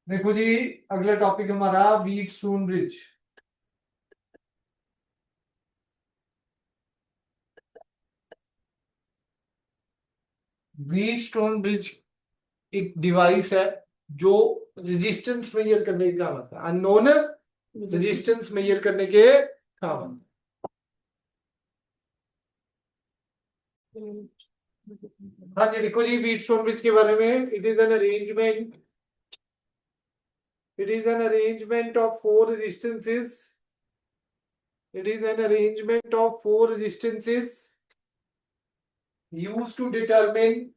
देखो जी, अगला टॉपिक हमारा wheat stone bridge. Wheat stone bridge एक डिवाइस है जो रेजिस्टेंस मेजर करने का काम आता है। अननोन रेजिस्टेंस मेजर करने के काम आता है। हाँ जी, देखो जी, व्हीट स्टोन ब्रिज के बारे में, it is an arrangement of four resistances. It is an arrangement of four resistances used to determine.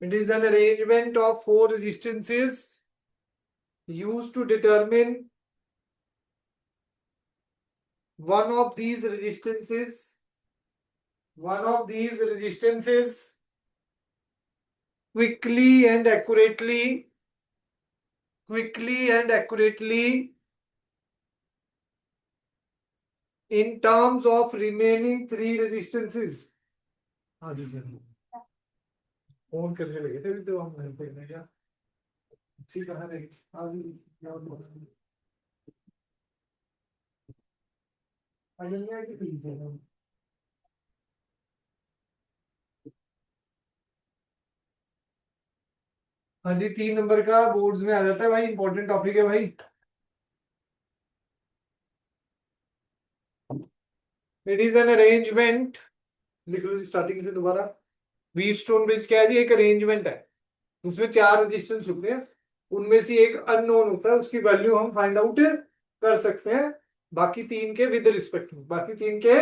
It is an arrangement of four resistances used to determine one of these resistances. One of these resistances quickly and accurately, in terms of remaining three resistances. हाँ जी जी, phone करने लगे थे अभी तो हम नहीं देखने क्या ठीक है नहीं हाँ जी क्या बोल रहे हैं? अजन्या की पीछे है। हाँ जी, 3 नंबर का बोर्ड्स में आ जाता है भाई, इंपॉर्टेंट टॉपिक है भाई। इट इज एन अरेंजमेंट, लिख लो स्टार्टिंग से दोबारा। व्हीट स्टोन ब्रिज क्या है जी? एक अरेंजमेंट है, उसमें चार रेजिस्टेंस होते हैं, उनमें से एक अननोन होता है, उसकी वैल्यू हम फाइंड आउट कर सकते हैं। बाकी तीन के विद रिस्पेक्ट में, बाकी तीन के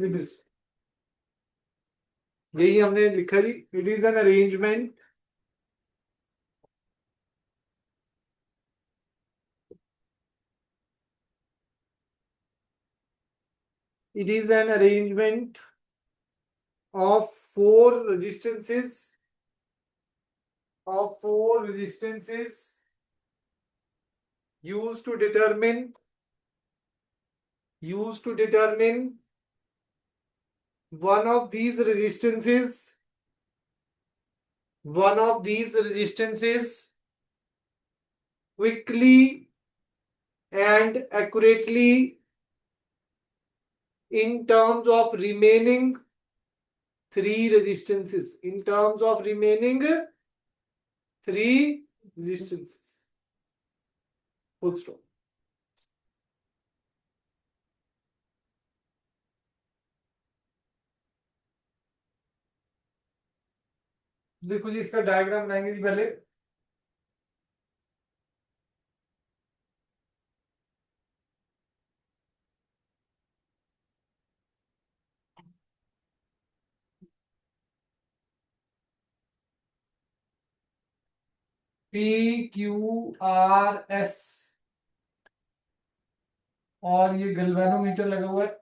विद रिस्पेक्ट, यही हमने लिखा जी। It is an arrangement, it is an arrangement of four resistances, used to determine one of these resistances quickly and accurately in terms of remaining three resistances. Full stop. देखो जी, इसका diagram बनाएंगे जी पहले। PQRS, और ये galvanometer लगा हुआ है,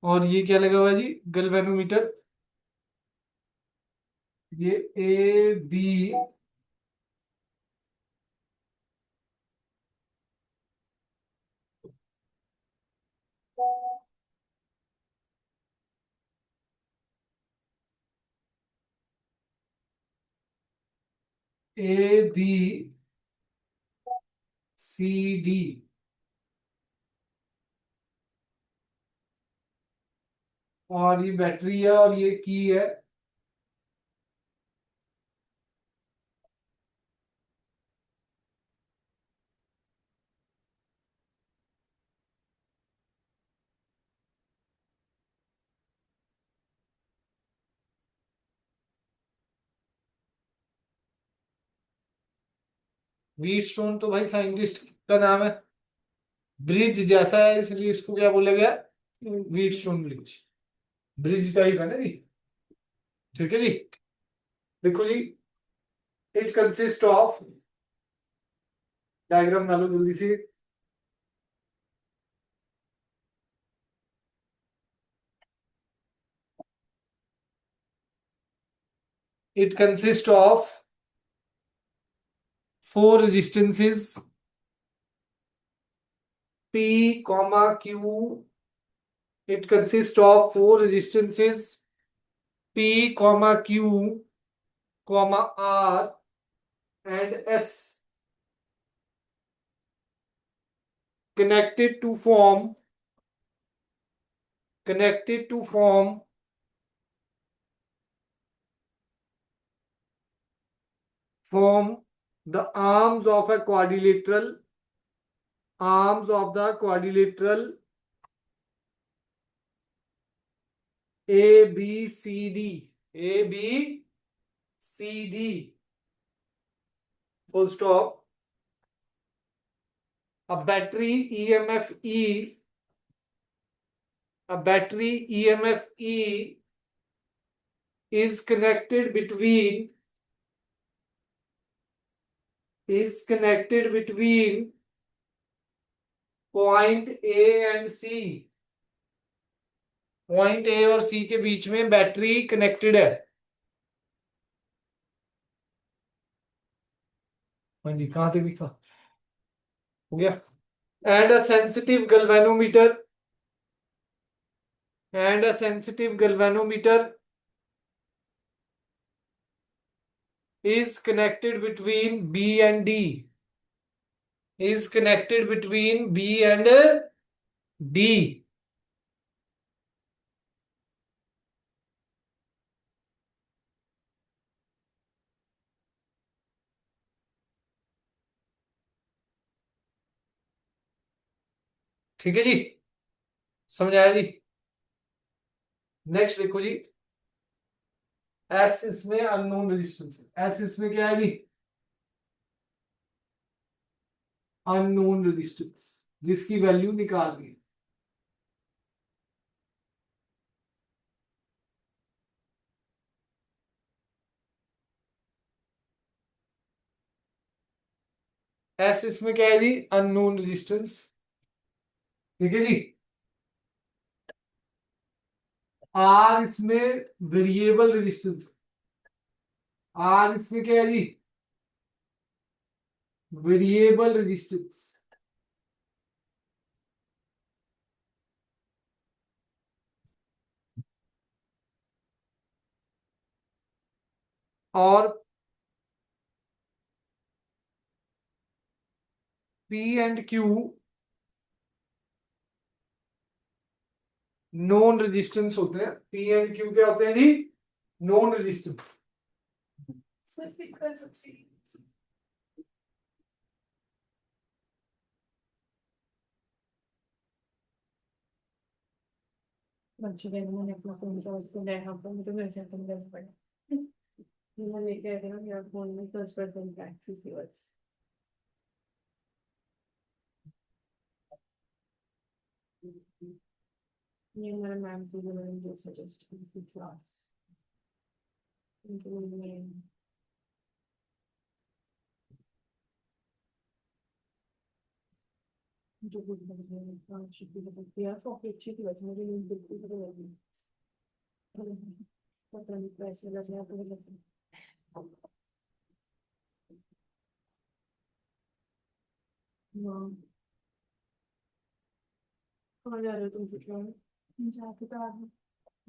और ये क्या लगा हुआ है जी? गैल्वेनोमीटर। ये AB, ABCD, और ये बैटरी है और ये की है। व्हीट स्टोन तो भाई साइंटिस्ट का नाम है, ब्रिज जैसा है इसलिए इसको क्या बोला गया? Wheat stone bridge. Bridge type है ना जी। ठीक है जी। देखो जी, इट कंसिस्ट ऑफ, डायग्राम डालो जल्दी से। It consist of four resistances P, Q. It consists of four resistances P, Q comma R and S connected to form the arms of the quadrilateral ABCD full stop. A battery EMF E is connected between point A and C. Point A और सी के बीच में battery connected है। हाँ जी, कहां तक लिखा हो गया। And a sensitive galvanometer is connected between B and D. ठीक है जी, समझ आया जी। नेक्स्ट देखो जी, एस इसमें अननोन रेजिस्टेंस है। एस इसमें क्या है जी, अननोन रेजिस्टेंस, जिसकी वैल्यू निकाल दी। एस इसमें क्या है जी, अननोन रेजिस्टेंस। ठीक है जी। आर इसमें वेरिएबल रेजिस्टेंस। आर इसमें क्या है जी, वेरिएबल रेजिस्टेंस। और P and Q non resistance होते हैं। पी एंड क्यू क्या होते हैं जी, नॉन रेजिस्टेंस। बच्चे के मैंने अपना फोन का उसको देखा फोन तो मेरे से अपन दस पड़े मैं लेके आ गया मेरा फोन में 10% बैटरी थी बस। ये मेरा मैम थी जो मुझे सजेस्ट की थी क्लास में जो कुछ मैंने पांच छुट्टी बताती है तो अच्छी थी बस मुझे नींद बिल्कुल भी नहीं लगी। पता नहीं पैसे लग रहा तो लग हाँ कहाँ जा रहे हो तुम छुट्टियों में जाके तो आ रहे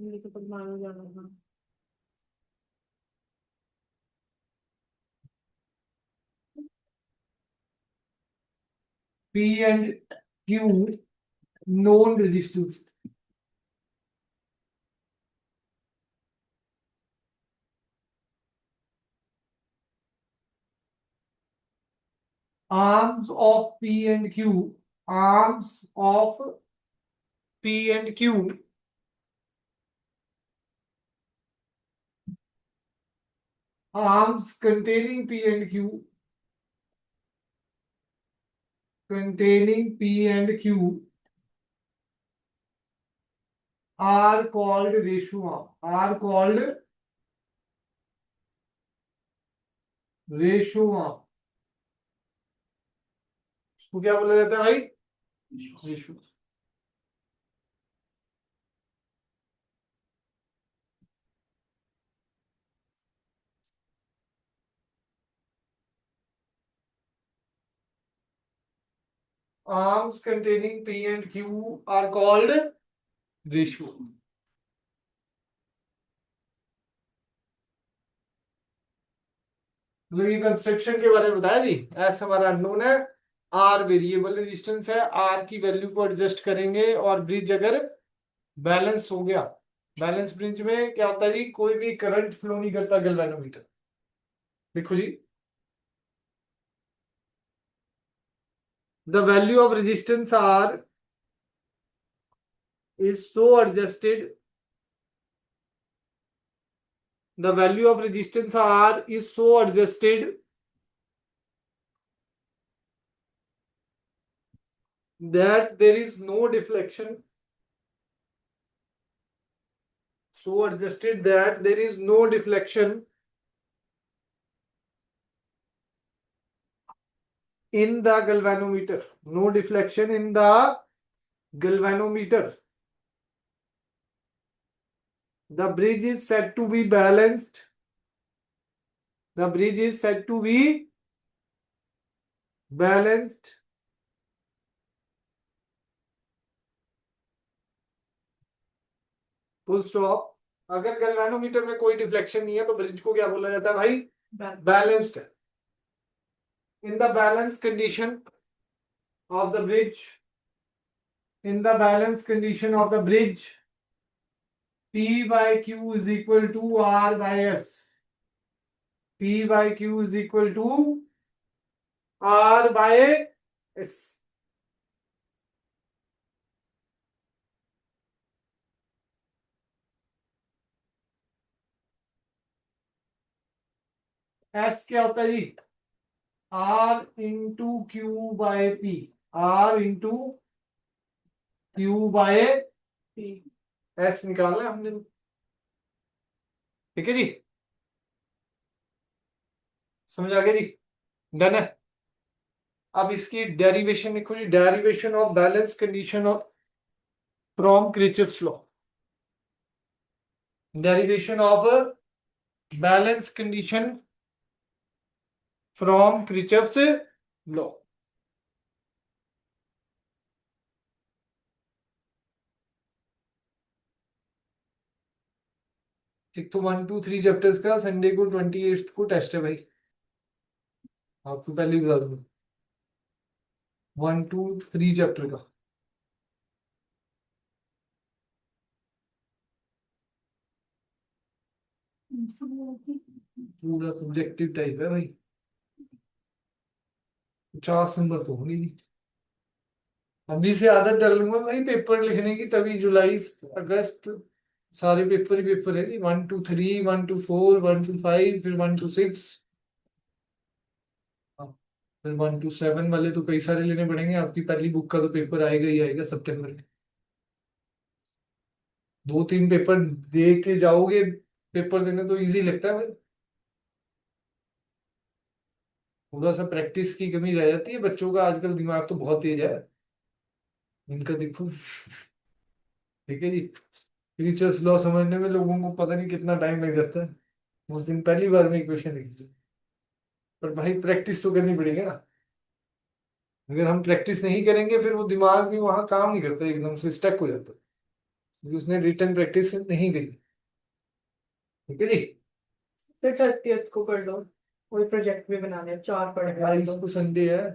मुझे तो पगमानो जाना था। P and Q non resistance. arms of P and Q, arms of P and Q, arms containing P and Q, are called ratio arm, इसको क्या बोला जाता है भाई, ratio. arms containing P and Q are called ratio। मतलब ये construction के बारे में बताया जी। एस हमारा अननोन है, आर वेरिएबल रेजिस्टेंस है, आर की वैल्यू को एडजस्ट करेंगे और ब्रिज अगर बैलेंस हो गया, बैलेंस ब्रिज में क्या होता है जी, कोई भी करंट फ्लो नहीं करता गैल्वेनोमीटर। देखो जी, the value of resistance R is so adjusted, the value of resistance R is so adjusted that there is no deflection, so adjusted that there is no deflection in the galvanometer, no deflection in the galvanometer. The bridge is said to be balanced, the bridge is said to be balanced full stop. अगर galvanometer में कोई deflection नहीं है तो bridge को क्या बोला जाता है भाई, बैलेंस्ड है। In the balance condition of the bridge, in the balance condition of the bridge, P by Q is equal to R by S. P by Q is equal to R by S. S क्या होता है जी, R into Q by P, R into Q by S निकालना है हमने। ठीक है जी, समझ आ गया जी, डन है। अब इसकी डेरिवेशन लिखो जी, derivation of balance condition of from Kirchhoff's law, derivation of balance condition from Kirchhoff's law. एक तो 1 2 3 चैप्टर्स का संडे को 28 को टेस्ट है भाई, आपको पहले ही बता दूं, 1 2 3 चैप्टर का पूरा सब्जेक्टिव टाइप है भाई, 50 नंबर तो होंगे नहीं। अभी से आदत डाल लूंगा भाई पेपर लिखने की, तभी जुलाई अगस्त सारे पेपर ही पेपर है जी, 1 2 3 1 2 4 1 2 5 फिर 1 2 6, फिर 1 2 7 वाले तो कई सारे लेने पड़ेंगे। आपकी पहली बुक का तो पेपर आएगा ही आएगा सितंबर में। 2 3 पेपर दे के जाओगे पेपर देने तो इजी लगता है भाई, थोड़ा सा प्रैक्टिस की कमी रह जाती है बच्चों का, आजकल दिमाग तो बहुत तेज है इनका, देखो। ठीक है जी, फीचर्स लॉ समझने में लोगों को पता नहीं कितना टाइम लग जाता है, उस दिन पहली बार में इक्वेशन लिख दी, पर भाई प्रैक्टिस तो करनी पड़ेगी ना। अगर हम प्रैक्टिस नहीं करेंगे फिर वो दिमाग भी वहां काम नहीं करता, एकदम से स्टक हो जाता है, क्योंकि उसने रिटर्न प्रैक्टिस नहीं करी। ठीक है जी, तो 30th को कर लो, कोई प्रोजेक्ट भी बनाने हैं, 4 पढ़े हैं 22 तो को संडे है,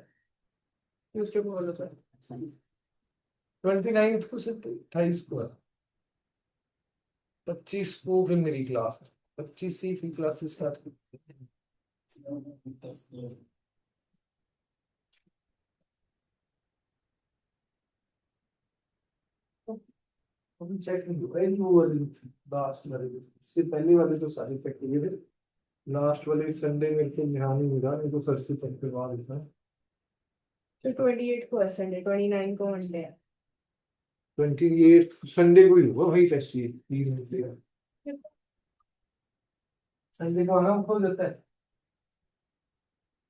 ट्यूसडे को बोलो सर। 29 को संडे, 28 को है, 25 को फिर मेरी क्लास है, 25 से ही फिर क्लासेस स्टार्ट की। अभी चेक नहीं हुआ है वो वाली, लास्ट वाले, उससे पहले वाले तो सारे चेक किए थे, लास्ट वाले संडे मेरे को ध्यान ही मिला, नहीं तो सर से चेक करवा देता है। तो 28 को है संडे, 29 को मंडे है। 28 संडे को ही होगा भाई टेस्ट, ये 3 घंटे का, संडे को आराम हो जाता है।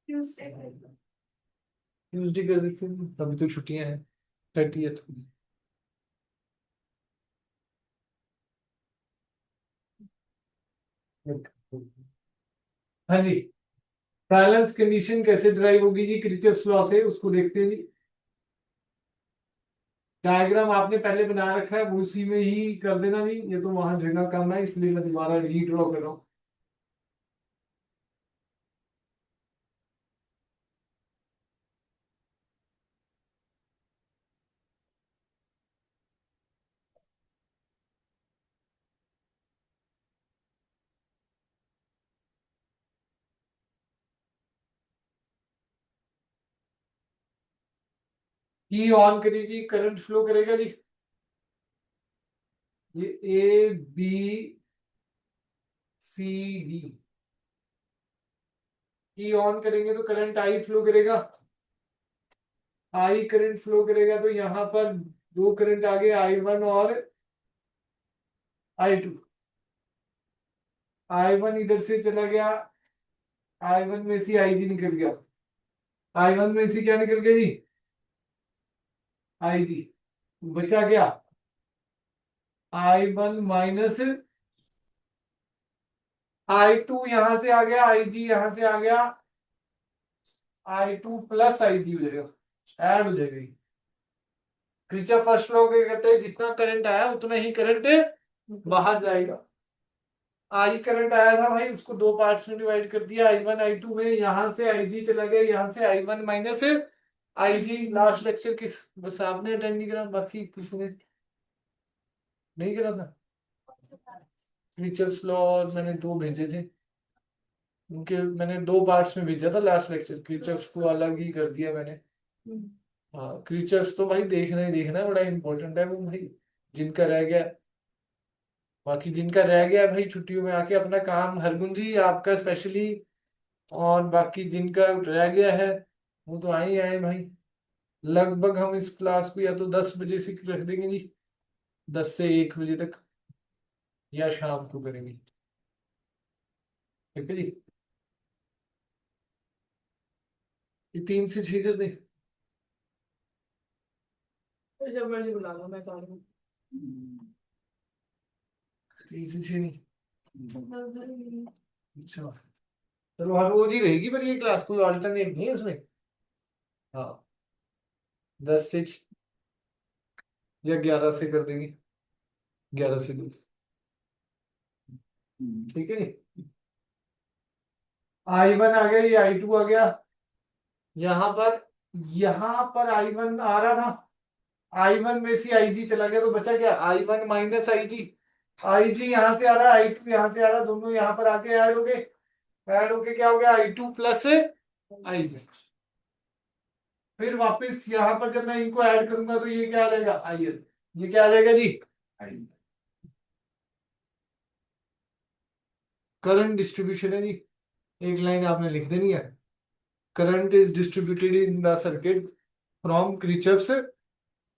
ट्यूसडे ट्यूसडे कर देते हैं, तभी तो छुट्टियां हैं 30th को। हाँ जी, बैलेंस कंडीशन कैसे ड्राइव होगी जी किरचॉफ लॉ से, उसको देखते हैं जी। डायग्राम आपने पहले बना रखा है, वो उसी में ही कर देना जी, ये तो वहां जगह कम है इसलिए मैं दोबारा रीड्रॉ कर रहा हूँ। की ऑन करिए जी, करंट फ्लो करेगा जी। ये ए बी सी डी की ऑन करेंगे तो करंट आई फ्लो करेगा। आई करंट फ्लो करेगा तो यहां पर दो करंट आ गए, I1 और I2। I1 इधर से चला गया, I1 में से IG निकल गया। I1 में से क्या निकल गया जी? IG। बचा क्या? I1 माइनस I2 यहां से आ गया, IG यहां से आ गया, I2 प्लस IG हो जाएगा, ऐड हो जाएगा। क्रिचॉफ फर्स्ट लॉ के कहते हैं जितना करंट आया उतना ही करंट बाहर जाएगा। आई करंट आया था भाई, उसको दो पार्ट्स में डिवाइड कर दिया, I1 I2 में। यहां से IG चला गया, यहां से I1 minus IG। Last lecture किस बस आपने अटेंड नहीं करा, बाकी किसी ने नहीं करा था। क्रिचॉफ्स लॉ और मैंने दो भेजे थे, उनके मैंने दो पार्ट्स में भेजा था लास्ट लेक्चर। क्रिचॉफ्स को अलग ही कर दिया मैंने। हाँ, क्रिचर्स तो भाई देखना ही देखना है, बड़ा इंपॉर्टेंट है वो भाई, जिनका रह गया। बाकी जिनका रह गया है भाई छुट्टियों में आके अपना काम, हरगुन जी आपका स्पेशली, और बाकी जिनका रह गया है वो तो आए ही आए भाई। लगभग हम इस क्लास को या तो 10 बजे से रख देंगे जी, 10 से 1 बजे तक, या शाम को करेंगे। ठीक है जी, ये 3 से 6 कर दें। फिर जब मर्जी बुला लो, मैं तो आ रही हूँ। 3 से 6 नहीं, अच्छा चलो हर रोज ही रहेगी पर ये क्लास, कोई ऑल्टरनेट नहीं है इसमें। हाँ, 10 से या 11 से कर देंगे, 11 से 2। ठीक है नी। I1 आ गया, ये I2 आ गया। यहां पर I1 आ रहा था, I1 में से IG चला गया तो बचा क्या? I1 minus IG। IG यहां से आ रहा है, I2 यहां से आ रहा है, दोनों यहां पर आके ऐड हो गए। ऐड होके क्या हो गया? I2 plus IG। फिर वापस यहां पर जब मैं इनको ऐड करूंगा तो ये क्या आ जाएगा? IL। ये क्या आ जाएगा जी? करंट डिस्ट्रीब्यूशन है जी, एक लाइन आपने लिख देनी है। Current is distributed in the circuit from creatures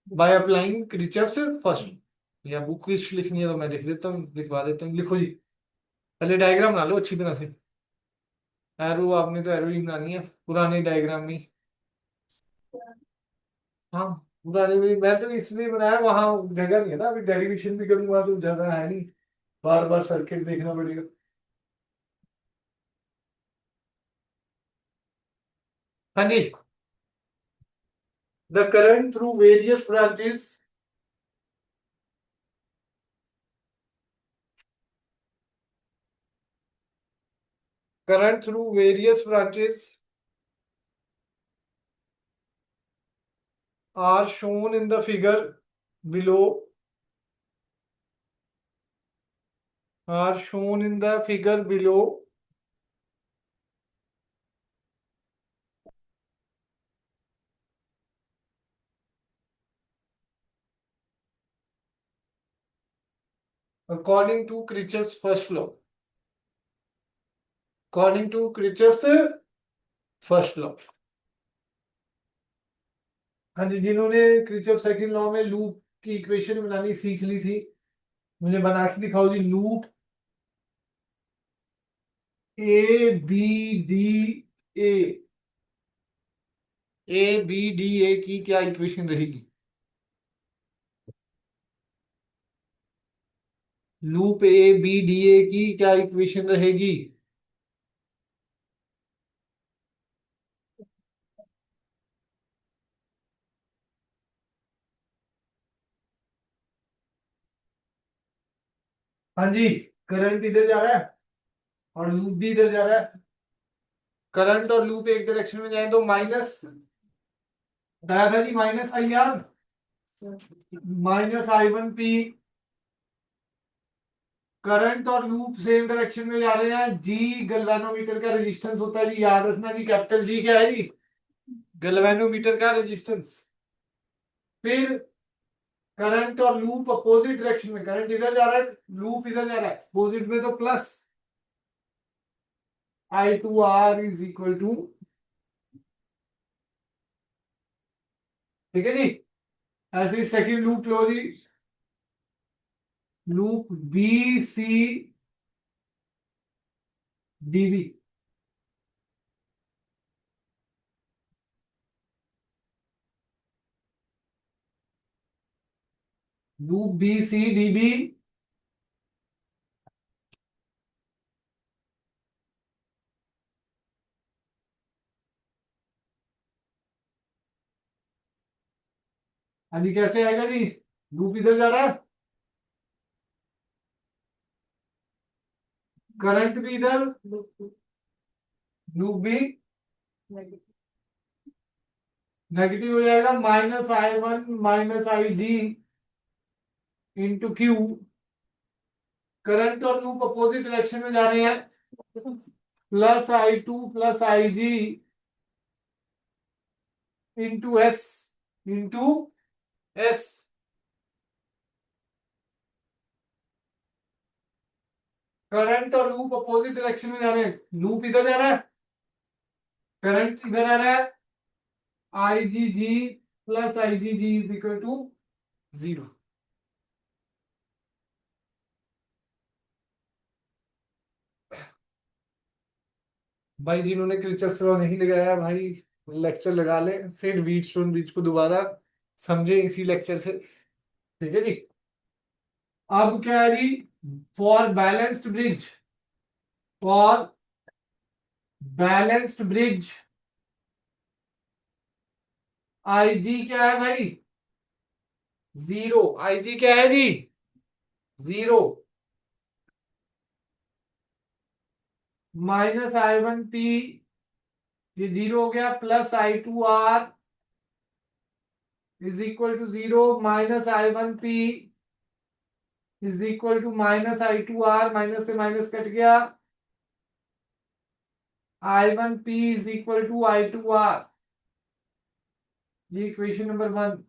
by applying creatures first. या बुक विश लिखनी है तो मैं लिख देता हूँ, लिखवा देता हूँ, लिखो जी। पहले डायग्राम बना लो अच्छी तरह से। एरो आपने तो एरो ही बनानी है, पुराने डायग्राम में। हाँ, पुराने में मैं तो इसलिए बनाया, वहां जगह नहीं है ना, अभी डेरिवेशन भी करूंगा तो जगह है नहीं, बार बार सर्किट देखना पड़ेगा। हाँ जी, the current through various branches, current through various branches are shown in the figure below, are shown in the figure below. According to Kirchhoff's first law. According to Kirchhoff's first law. हाँ जी, जिन्होंने Kirchhoff second law में loop की equation बनानी सीख ली थी, मुझे बना के दिखाओ जी। Loop A B D A की क्या इक्वेशन रहेगी? Loop A B D A की क्या इक्वेशन रहेगी? हाँ जी, करंट इधर जा रहा है और लूप भी इधर जा रहा है। करंट और लूप एक डायरेक्शन में जाए तो माइनस, बताया था जी, -IR -I1P। करंट और लूप सेम डायरेक्शन में जा रहे हैं। जी गैल्वेनोमीटर का रेजिस्टेंस होता है जी, याद रखना जी, कैपिटल जी क्या है जी? गैल्वेनोमीटर का रेजिस्टेंस। फिर करंट और लूप अपोजिट डायरेक्शन में, करंट इधर जा रहा है, लूप इधर जा रहा है, अपोजिट में तो plus I2R is equal to, ठीक है जी। ऐसे ही सेकंड लूप लो जी, लूप BCDB, लूप BCDB हाँ जी, कैसे आएगा जी, लूप इधर जा रहा है, करंट भी इधर, लूप भी नेगेटिव हो जाएगा, -I1 -IG into Q. Current और लूप अपोजिट डायरेक्शन में जा रहे हैं, +I2 +IG into S, into S. Current और लूप अपोजिट डायरेक्शन में जा रहे हैं, लूप इधर जा रहा है, करंट इधर आ रहा है, IgG +IgG is equal to 0। भाई जिन्होंने किरचॉफ लॉ नहीं लगाया भाई, लेक्चर लगा ले, फिर व्हीटस्टोन ब्रिज को दोबारा समझे इसी लेक्चर से, ठीक है जी। अब क्या है जी, for balanced bridge, for balanced bridge IG क्या है भाई, 0। IG क्या है जी, 0। -I1P, ये 0 हो गया, +I2R is equal to 0, -I1P is equal to -I2R, minus से माइनस कट गया, I1P is equal to I2R। ये इक्वेशन नंबर 1।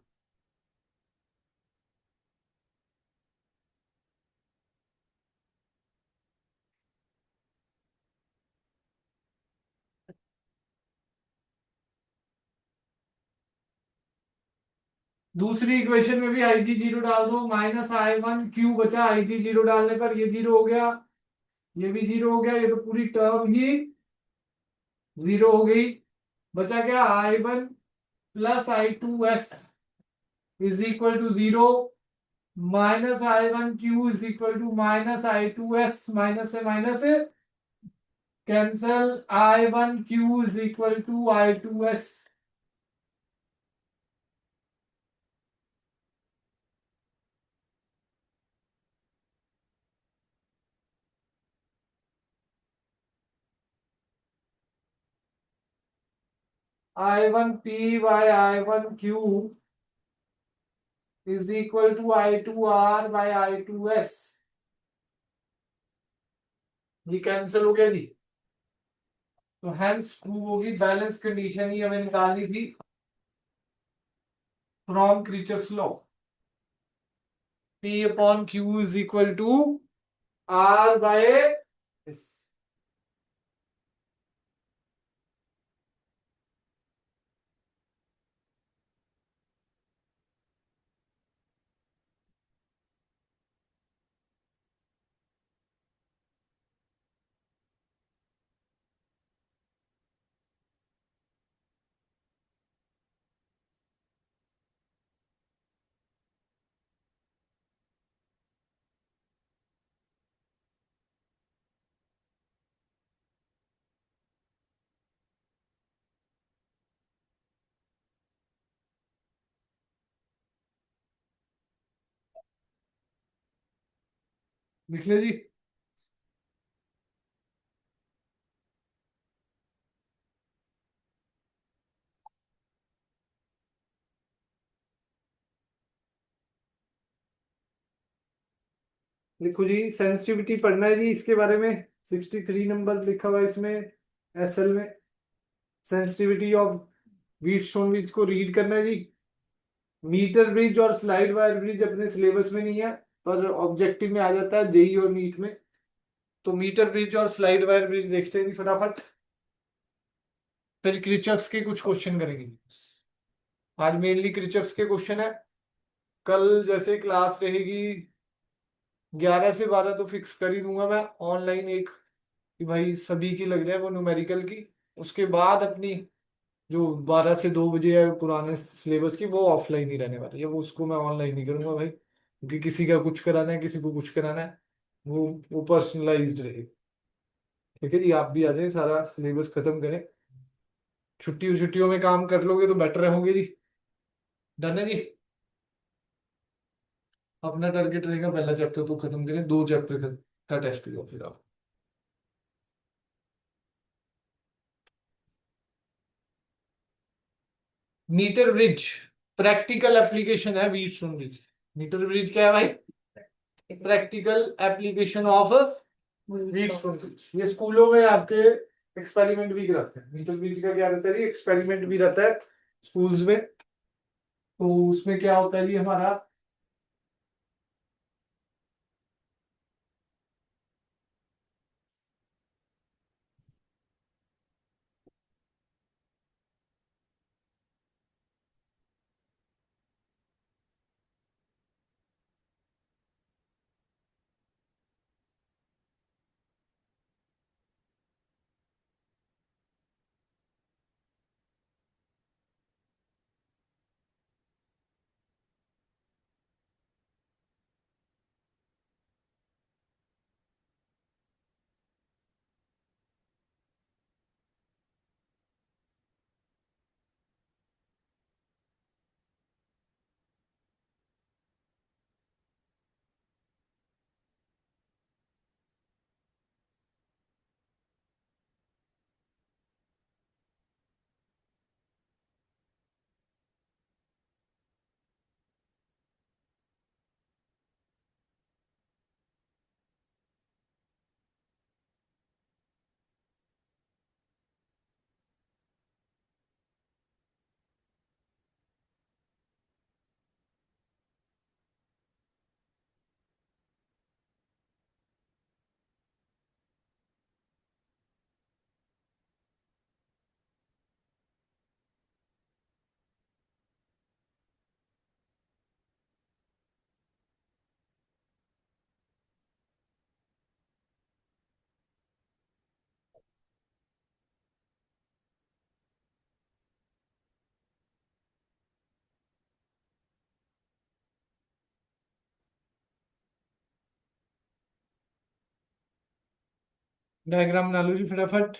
दूसरी इक्वेशन में भी IG 0 डाल दो, -I1Q बचा, IG 0 डालने पर ये 0 हो गया, ये भी 0 हो गया, ये तो पूरी टर्म ही 0 हो गई। बचा क्या, I1 +I2S is equal to 0, -I1Q is equal to -I2S, minus से minus cancel, I1Q is equal to I2S। I1P by I1Q is equal to I2R by I2S। ये कैंसिल हो गया जी, तो हैंस ट्रू होगी बैलेंस कंडीशन, ही हमें निकालनी थी फ्रॉम क्रीचर्स law. P upon Q is equal to R by S। लिख ले जी। लिखो जी, सेंसिटिविटी पढ़ना है जी इसके बारे में, 63 नंबर लिखा हुआ है इसमें, SL में सेंसिटिविटी ऑफ व्हीटस्टोन ब्रिज को रीड करना है जी। मीटर ब्रिज और स्लाइड वायर ब्रिज अपने सिलेबस में नहीं है, पर ऑब्जेक्टिव में आ जाता है जेई और नीट में। तो मीटर ब्रिज और स्लाइड वायर ब्रिज देखते हैं फटाफट, फिर क्रिचफ्स के कुछ क्वेश्चन करेंगे। आज मेनली क्रिचफ्स के क्वेश्चन है। कल जैसे क्लास रहेगी 11 से 12, तो फिक्स कर ही दूंगा मैं ऑनलाइन एक, कि भाई सभी की लग जाए वो न्यूमेरिकल की। उसके बाद अपनी जो 12 से 2 बजे है पुराने सिलेबस की, वो ऑफलाइन ही रहने वाली है, वो उसको मैं ऑनलाइन ही करूंगा भाई, क्योंकि किसी का कुछ कराना है, किसी को कुछ कराना है, वो पर्सनलाइज्ड रहे। ठीक है जी, आप भी आ जाए, सारा सिलेबस खत्म करें, छुट्टियों में काम कर लोगे तो बेटर रहोगे जी। डन है जी। अपना टारगेट रहेगा पहला चैप्टर तो खत्म करें, 2 चैप्टर का टेस्ट हुआ फिर आप। मीटर ब्रिज प्रैक्टिकल एप्लीकेशन है व्हीटस्टोन ब्रिज। मीटर ब्रिज क्या है भाई? Practical application of Wheatstone bridge. ये स्कूलों में आपके एक्सपेरिमेंट भी कराते हैं। मीटर ब्रिज का क्या रहता है जी? एक्सपेरिमेंट भी रहता है स्कूल्स में। तो उसमें क्या होता है जी हमारा, डायग्राम बना लो जी फटाफट।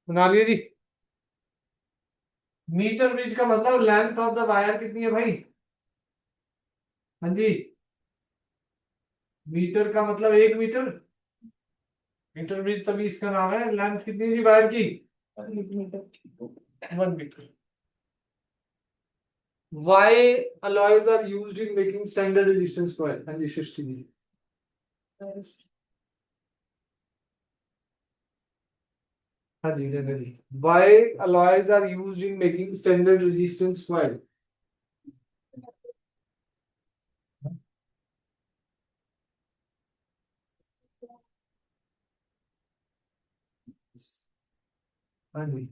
बना लिया जी। मीटर ब्रिज का मतलब लेंथ ऑफ द वायर कितनी है भाई? हाँ जी, मीटर का मतलब 1 मीटर। मीटर ब्रिज तभी इसका नाम है। लेंथ कितनी है जी वायर की? 1 metre. Why alloys are used in making standard resistance coil. हाँ जी सृष्टि जी। हाँ जी Rekha ji. Why alloys are used in making standard resistance coil. हाँ जी।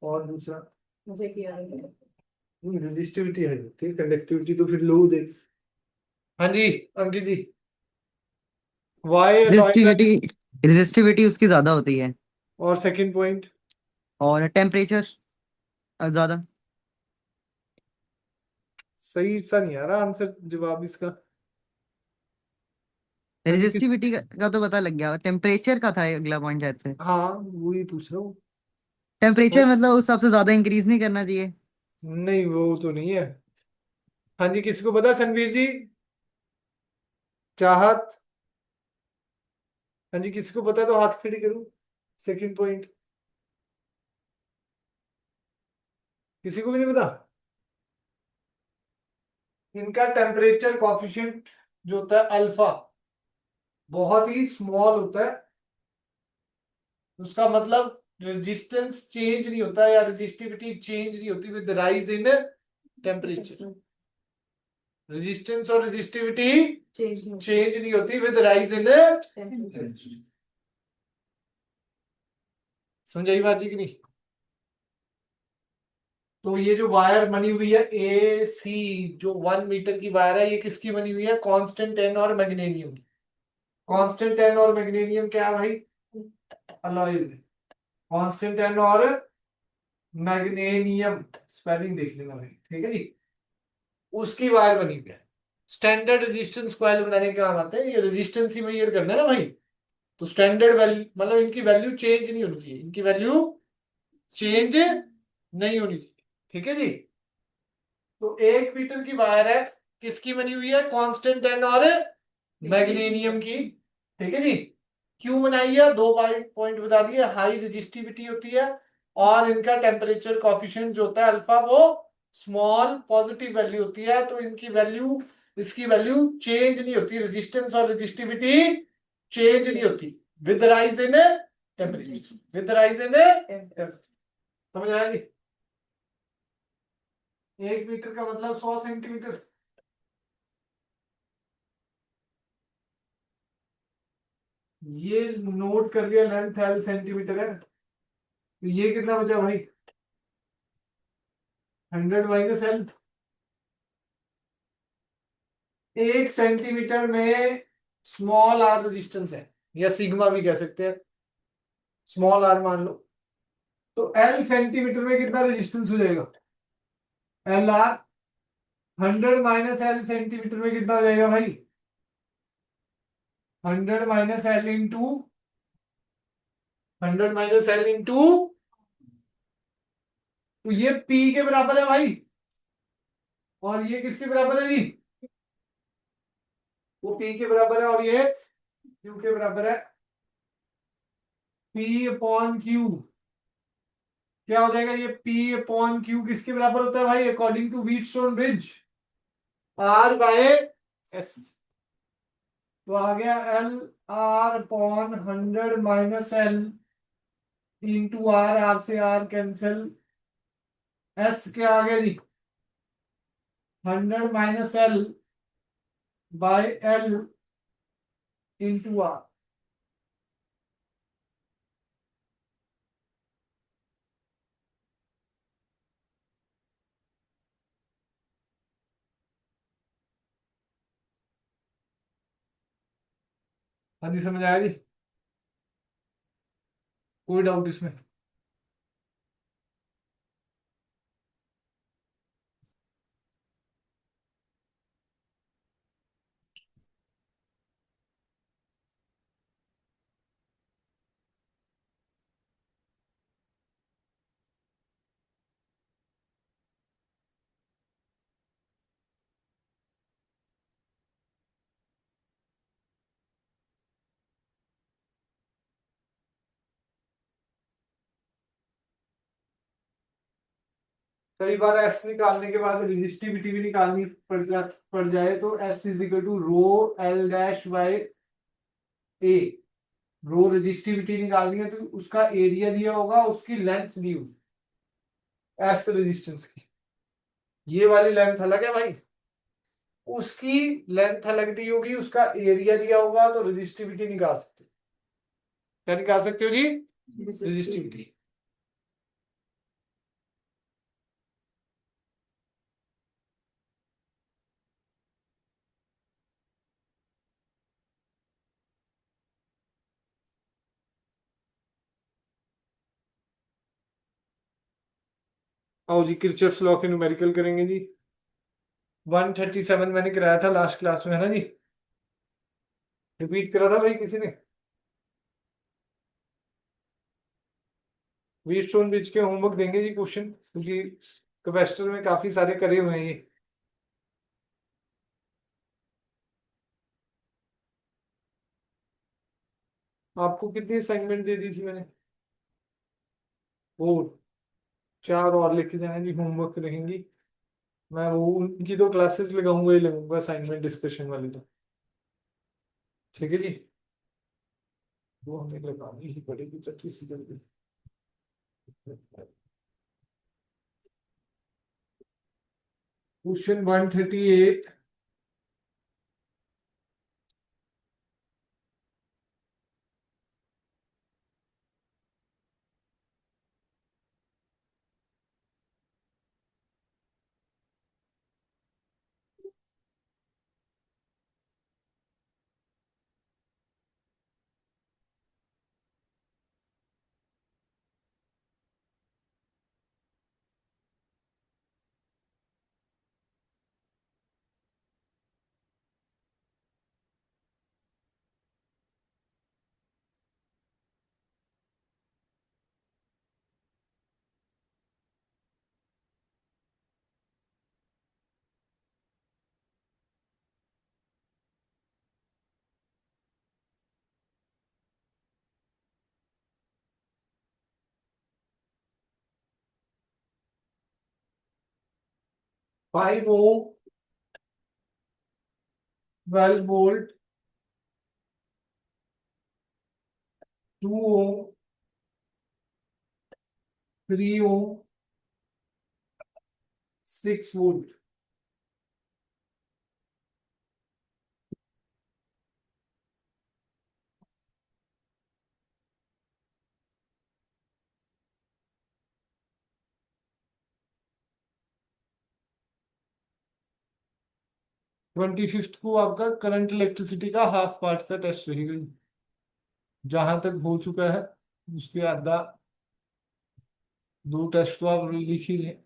और दूसरा मुझे किया है रेजिस्टिविटी है, ठीक, कंडक्टिविटी तो फिर लो दे। हाँ जी अंकित जी, वाई टॉय। रेजिस्टिविटी रेजिस्टिविटी उसकी ज्यादा होती है और सेकंड पॉइंट? और टेम्परेचर ज्यादा। सही सा नहीं आ रहा आंसर, जवाब इसका। हाँ जी किस, रेजिस्टिविटी का तो पता लग गया, टेम्परेचर का था अगला पॉइंट शायद से। हाँ वही पूछ रहा हूँ। टेम्परेचर तो मतलब उस हिसाब से ज्यादा इंक्रीज नहीं करना चाहिए। नहीं वो तो नहीं है। हाँ जी किसी को पता, सनवीर जी, चाहत? हाँ जी किसी को पता तो हाथ खड़ी करूं। सेकंड पॉइंट किसी को भी नहीं पता? इनका टेम्परेचर कॉफिशिएंट जो होता है अल्फा, बहुत ही स्मॉल होता है। उसका मतलब रेजिस्टेंस चेंज नहीं होता या रेजिस्टिविटी चेंज नहीं होती with rise in temperature. Resistance और रेजिस्टिविटी चेंज नहीं होती विद राइज इन टेम्परेचर। समझाई बात जी की नहीं? तो ये जो वायर बनी हुई है ए सी, जो 1 मीटर की वायर है, ये किसकी बनी हुई है? कांस्टेंट टेन और मैग्नीशियम की। कांस्टेंट टेन और मैग्नीशियम क्या है भाई? अलॉयज। कांस्टेंट टेन और मैग्नीशियम, स्पेलिंग देख लेना भाई, ठीक है जी। उसकी वायर बनी हुई है। स्टैंडर्ड रेजिस्टेंस कॉइल बनाने के काम आते हैं, ये रेजिस्टेंस ही मेजर करना है ना भाई। तो स्टैंडर्ड वैल्यू मतलब इनकी वैल्यू चेंज नहीं होनी चाहिए, इनकी वैल्यू चेंज नहीं होनी चाहिए, ठीक है जी। तो 1 मीटर की वायर है, किसकी बनी हुई है? कांस्टेंट टेन और मैग्नीशियम की, ठीक है जी। क्यों बनाई है? दो पॉइंट बता दिए, हाई रेजिस्टिविटी होती है और इनका टेम्परेचर कॉफिशिएंट जो होता है अल्फा, वो स्मॉल पॉजिटिव वैल्यू होती है। तो इनकी वैल्यू, इसकी वैल्यू चेंज नहीं होती, रेजिस्टेंस और रेजिस्टिविटी चेंज नहीं होती with rise in temperature, with rise in temperature. समझ आया जी? 1 मीटर का मतलब 100 सेंटीमीटर। ये नोट कर लिया, लेंथ एल सेंटीमीटर है, तो ये कितना बचा भाई? 100 - L। 1 सेंटीमीटर में स्मॉल आर रेजिस्टेंस है, या सिग्मा भी कह सकते हैं, स्मॉल आर मान लो। तो एल सेंटीमीटर में कितना रेजिस्टेंस हो जाएगा? L R. 100 - L सेंटीमीटर में कितना हो जाएगा भाई? 100 - L इंटू 100 - L इंटू, तो ये P के बराबर है भाई, और ये किसके बराबर है जी? वो P के बराबर है, और ये Q के बराबर है। P/Q क्या हो जाएगा? ये P/Q किसके बराबर होता है भाई according to Wheatstone bridge? R/S। तो आ गया L/100 - L into R, R से आर कैंसिल, एस क्या आ गया जी? 100 - L/L इंटू आर। हाँ जी समझ आया जी? कोई डाउट इसमें? कई बार एस निकालने के बाद रेजिस्टिविटी भी निकालनी पड़ जाए, तो S is equal to rho L dash by A. Rho resistivity निकालनी है, तो उसका एरिया दिया होगा, उसकी लेंथ दी होगी एस रेजिस्टेंस की। ये वाली लेंथ अलग है भाई, उसकी लेंथ अलग दी होगी, उसका एरिया दिया होगा, तो रेजिस्टिविटी निकाल सकते हो। क्या निकाल सकते हो जी? रेजिस्टिविटी। आओ जी किरचॉफ लॉ के न्यूमेरिकल करेंगे जी। 137 मैंने कराया था लास्ट क्लास में, है ना जी? रिपीट करा था भाई किसी ने? व्हीटस्टोन ब्रिज के होमवर्क देंगे जी क्वेश्चन, क्योंकि क्वेस्टर में काफी सारे करे हुए हैं ये। आपको कितनी असाइनमेंट दे दी थी मैंने? वो 4 और लिख के जाना जी, होमवर्क रहेंगी। मैं वो उनकी तो क्लासेस लगाऊंगा ही लगाऊंगा, असाइनमेंट डिस्कशन वाली तो। ठीक है जी, वो हमें लगानी ही पड़ेगी जल्दी से जल्दी। क्वेश्चन 138। 5 ओम, 12 वोल्ट, 2 ओम, 3 ओम, 6 वोल्ट। 25 को आपका करंट इलेक्ट्रिसिटी का हाफ पार्ट का टेस्ट रहेगा। जहां तक हो चुका है उसके आधा 2 टेस्ट तो आप लिख ही लें।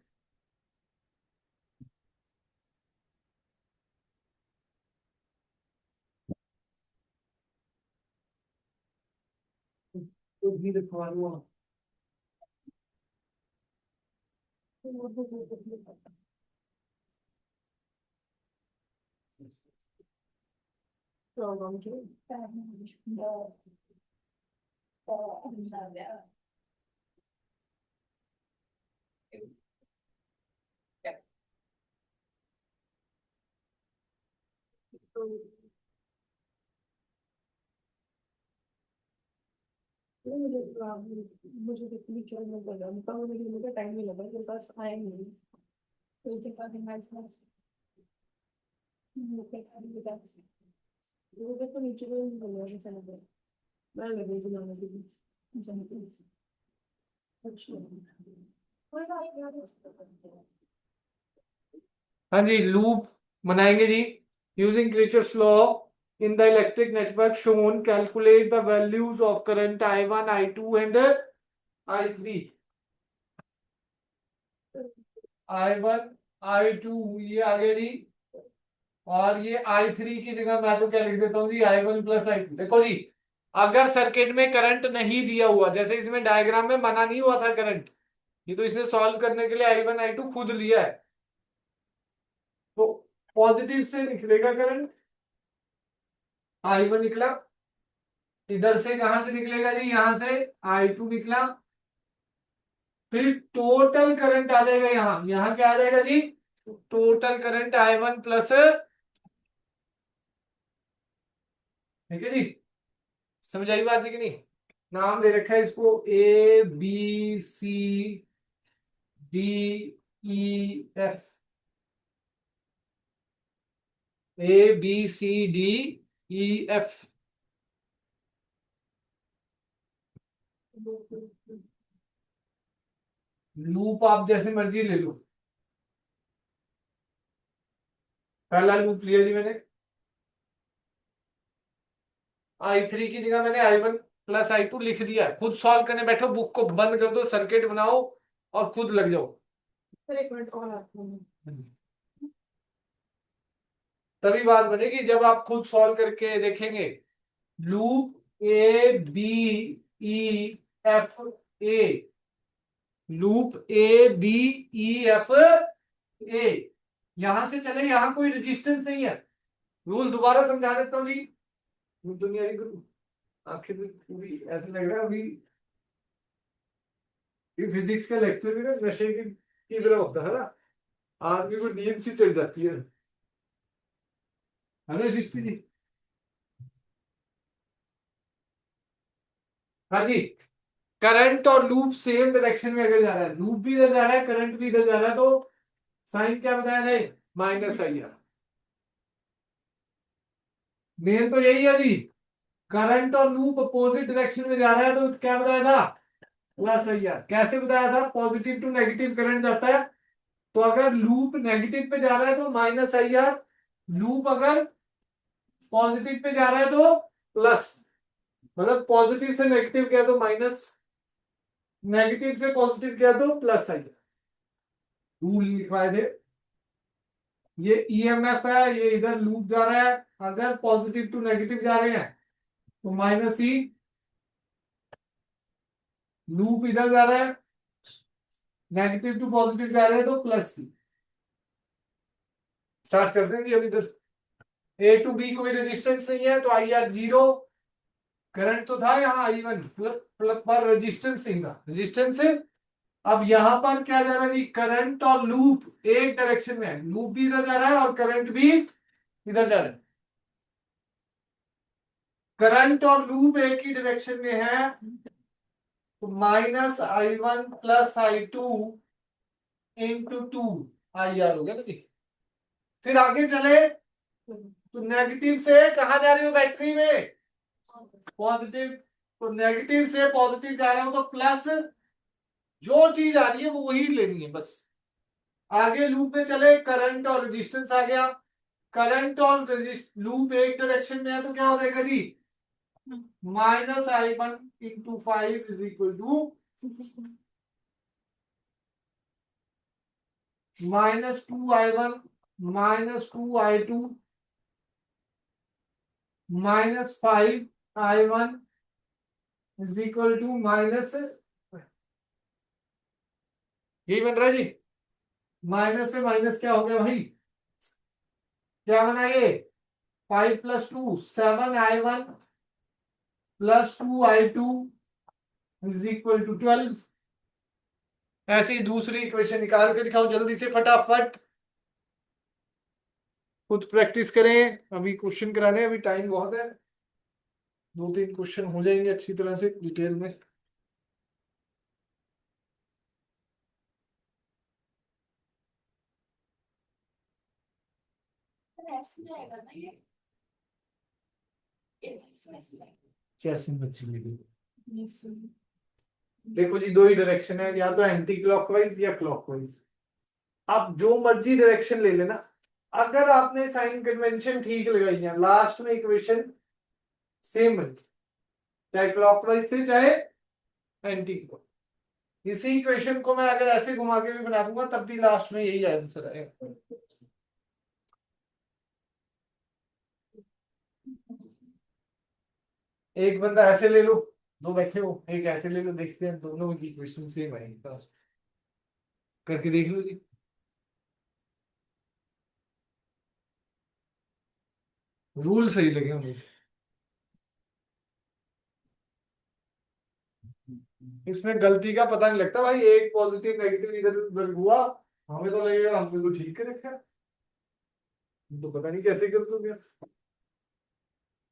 तो भी दिखवा लो आप। मुझे कितनी चल में लगा मुझे टाइम नहीं लगा मेरे पास आए नहीं तो इसे का हमारे पास मुझे खाली बता वो तो नीचे को नहीं बोल रहा है ना मैं लगे बुलाने के लिए जानती हूँ अच्छा हाँ जी, लूप बनाएंगे जी। Using Kirchhoff's law in the electric network shown, calculate the values of current I1, I2 and I3। I1, I2 ये आ गया जी, और ये I3 की जगह मैं तो क्या लिख देता हूँ जी, I1 प्लस I2। देखो जी, अगर सर्किट में करंट नहीं दिया हुआ, जैसे इसमें डायग्राम में मना नहीं हुआ था करंट, ये तो इसने सॉल्व करने के लिए I1, I2 खुद लिया है, तो पॉजिटिव से निकलेगा करंट, I1 निकला। इधर से कहां से निकलेगा जी, यहां से I2 निकला। फिर टोटल करंट आ जाएगा यहाँ, यहाँ क्या आ जाएगा जी, टोटल करंट I1 प्लस, ठीक है जी? समझ आई बात जी कि नहीं? नाम दे रखा है इसको ABCDEF, ABCDEF। लूप आप जैसे मर्जी ले लो। पहला लूप लिया जी मैंने, I3 की जगह मैंने I1 प्लस I2 लिख दिया। खुद सॉल्व करने बैठो, बुक को बंद कर दो, सर्किट बनाओ और खुद लग जाओ। सर एक मिनट और आती हूँ। तभी बात बनेगी जब आप खुद सॉल्व करके देखेंगे। Loop A B E F A, loop A B E F A, यहां से चले, यहां कोई रेजिस्टेंस नहीं है। रूल दोबारा समझा देता हूँ जी। दुनिया की आखिर में पूरी ऐसे लग रहा है अभी फिजिक्स का लेक्चर भी ना नशे की तरह होता है ना, आदमी को नींद सी चढ़ जाती है ना सृष्टि जी? हाँ जी। करंट और लूप सेम डायरेक्शन में अगर जा रहा है, लूप भी इधर जा रहा है, करंट भी इधर जा रहा है, तो साइन क्या बताया था? Minus I R. मेन तो यही है जी। करंट और लूप अपोजिट डायरेक्शन में जा रहा है तो क्या बताया था? Plus I R. कैसे बताया था? पॉजिटिव टू नेगेटिव करंट जाता है, तो अगर लूप नेगेटिव पे जा रहा है तो माइनस आई आर, लूप अगर पॉजिटिव पे जा रहा है तो प्लस, मतलब पॉजिटिव से नेगेटिव किया तो माइनस, नेगेटिव से पॉजिटिव किया तो प्लस आई। रूल लिखवाए थे। ये ईएमएफ है, ये इधर लूप जा रहा है, अगर पॉजिटिव टू नेगेटिव जा रहे हैं तो माइनस ई, लूप इधर जा रहा है, नेगेटिव टू पॉजिटिव जा रहे हैं तो प्लस सी। स्टार्ट कर देंगे। अब इधर ए टू बी कोई रेजिस्टेंस नहीं है तो आई आर जीरो, करंट तो था यहाँ आई वन पर रेजिस्टेंस नहीं था, रेजिस्टेंस है। अब यहां पर क्या जा रहा है जी? करंट और लूप एक डायरेक्शन में है, लूप भी इधर जा रहा है और करंट भी इधर जा रहा है। करंट और लूप एक ही डायरेक्शन में है तो minus I one plus I two into two I R हो गया ना जी। फिर आगे चले तो नेगेटिव से कहा जा रही हो? बैटरी में पॉजिटिव, तो नेगेटिव से पॉजिटिव जा रहा हूं तो प्लस, जो चीज आ रही है वो वही लेनी है बस। आगे लूप में चले, करंट और रेजिस्टेंस आ गया, करंट और लूप एक डायरेक्शन में है तो क्या हो जाएगा जी? Minus I one into five is equal to minus two I one minus two I two minus five I one is equal to minus, यही बन रहा है जी। माइनस से माइनस क्या हो गया भाई? क्या बना ये? 5 + 2 7 I one plus 2 I two is equal to 12। ऐसे ही दूसरी इक्वेशन निकाल के दिखाओ जल्दी से फटाफट, खुद प्रैक्टिस करें, अभी क्वेश्चन कराने, अभी टाइम बहुत है, 2-3 क्वेश्चन हो जाएंगे अच्छी तरह से डिटेल में। कैसे बच्ची मिली? देखो जी, दो ही डायरेक्शन है, या तो एंटी क्लॉकवाइज या क्लॉकवाइज। आप जो मर्जी डायरेक्शन ले लेना, अगर आपने साइन कन्वेंशन ठीक लगाई है, लास्ट में इक्वेशन सेम बनी, चाहे क्लॉकवाइज से चाहे एंटी क्लॉक। इसी इक्वेशन को मैं अगर ऐसे घुमा के भी बना दूंगा तब भी लास्ट में यही आंसर आएगा। एक बंदा ऐसे ले लो, दो बैठे हो, एक ऐसे ले लो, देखते हैं दोनों की इक्वेशन सेम आएगी, करके देख लो जी। रूल सही लगे मुझे। इसमें गलती का पता नहीं लगता भाई, एक पॉजिटिव नेगेटिव इधर उधर हुआ, हमें तो लगेगा हमने तो ठीक कर रखा है, तो पता नहीं कैसे कर दोगे।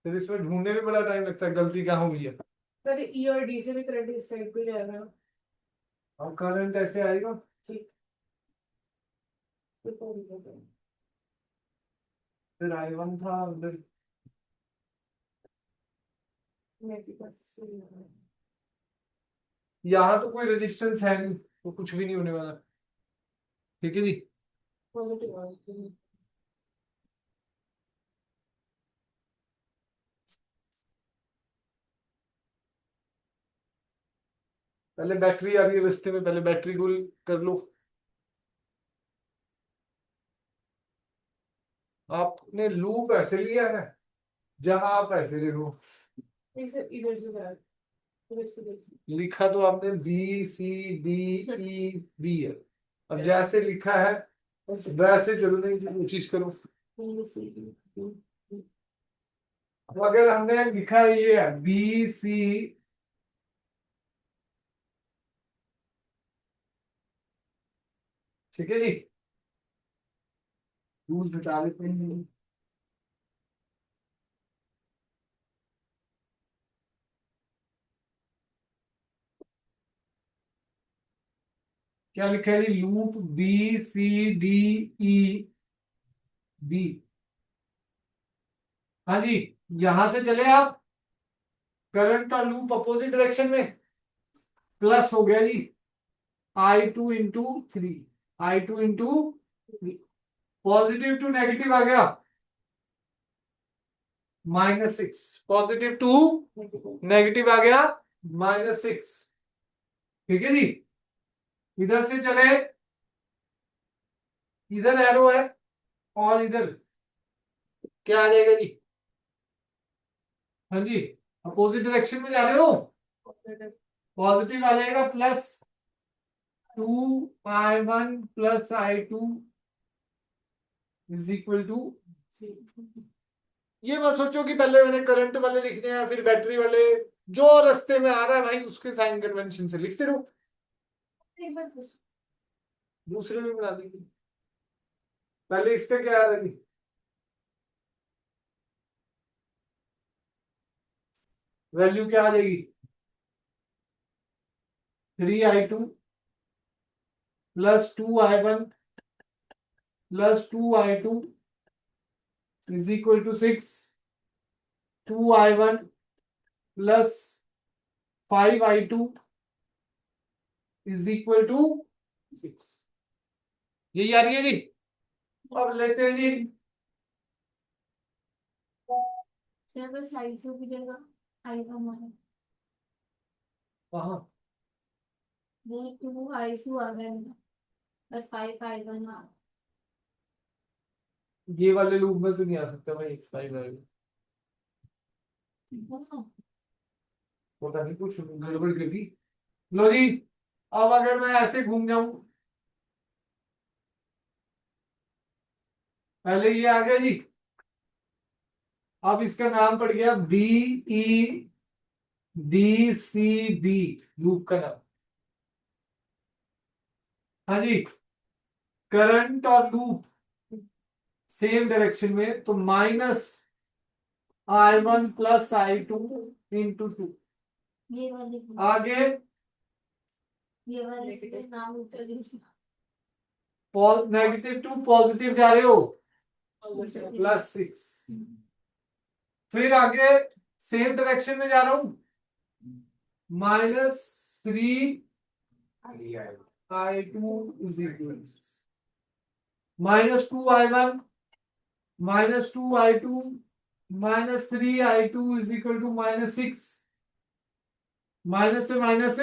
फिर इसमें ढूंढने में बड़ा टाइम लगता है गलती कहाँ हुई है। सर ई और डी से भी करंट इस साइड पे जाएगा। और करंट ऐसे आएगा, ठीक। फिर आई वन था उधर, यहाँ तो कोई रेजिस्टेंस है नहीं तो कुछ भी नहीं होने वाला। ठीक है जी। पॉजिटिव। पहले बैटरी आ रही है रास्ते में, पहले बैटरी को कर लो। आपने लूप ऐसे लिया है जहां आप ऐसे लिखो, इसे इधर से करा, इधर से देख। लिखा तो आपने B C D E B है, अब जैसे लिखा है वैसे चलने की कोशिश करो। B, C, D, E, E। अब अगर हमने लिखा है ये है बी सी, ठीक है जी, दूध बचा लेते हैं। क्या लिखा है जी, loop B C D E B. हाँ जी, यहां से चले आप, करंट और लूप अपोजिट डायरेक्शन में, प्लस हो गया जी I2 × 3, I2 × positive to negative आ गया -6, पॉजिटिव टू नेगेटिव आ गया -6, ठीक है जी। इधर से चले, इधर एरो है और इधर क्या आ जाएगा जी, हाँ जी, अपोजिट डायरेक्शन में जा रहे हो, पॉजिटिव आ जाएगा +2I1 + I2 = ये मत सोचो कि पहले मैंने करंट वाले लिखने हैं फिर बैटरी वाले, जो रास्ते में आ रहा है भाई उसके साइन कन्वेंशन से लिखते रहो, एक बार दूसरे में बना देंगे। पहले इसका क्या आ रहा है, वैल्यू क्या आ जाएगी, 3I2 + 2I1 + 2I2 = 6, 2I1 + 5I2 = 6, यही आ रही है जी। अब लेते हैं जी, से बस I2 की जगह I1 है, कहाँ, ये 2 I2 आ गया मेरा, और 5 I1 आ ये वाले लूप में तो नहीं आ सकता भाई, 5I, गया। पता नहीं कुछ गड़बड़ कर दी। लो जी, अब अगर मैं ऐसे घूम जाऊं, पहले ये आ गया जी, अब इसका नाम पड़ गया BEDCB, लूप का नाम। हाँ जी, करंट और लूप सेम डायरेक्शन में, तो -I1 + I2 × 2, ये वाले आगे के नाम उतर गए। नेगेटिव टू पॉजिटिव जा रहे हो, +6, फिर आगे सेम डायरेक्शन में जा रहा हूं, -3I2 = -2I1 -2I2 -3I2 = -6, minus से minus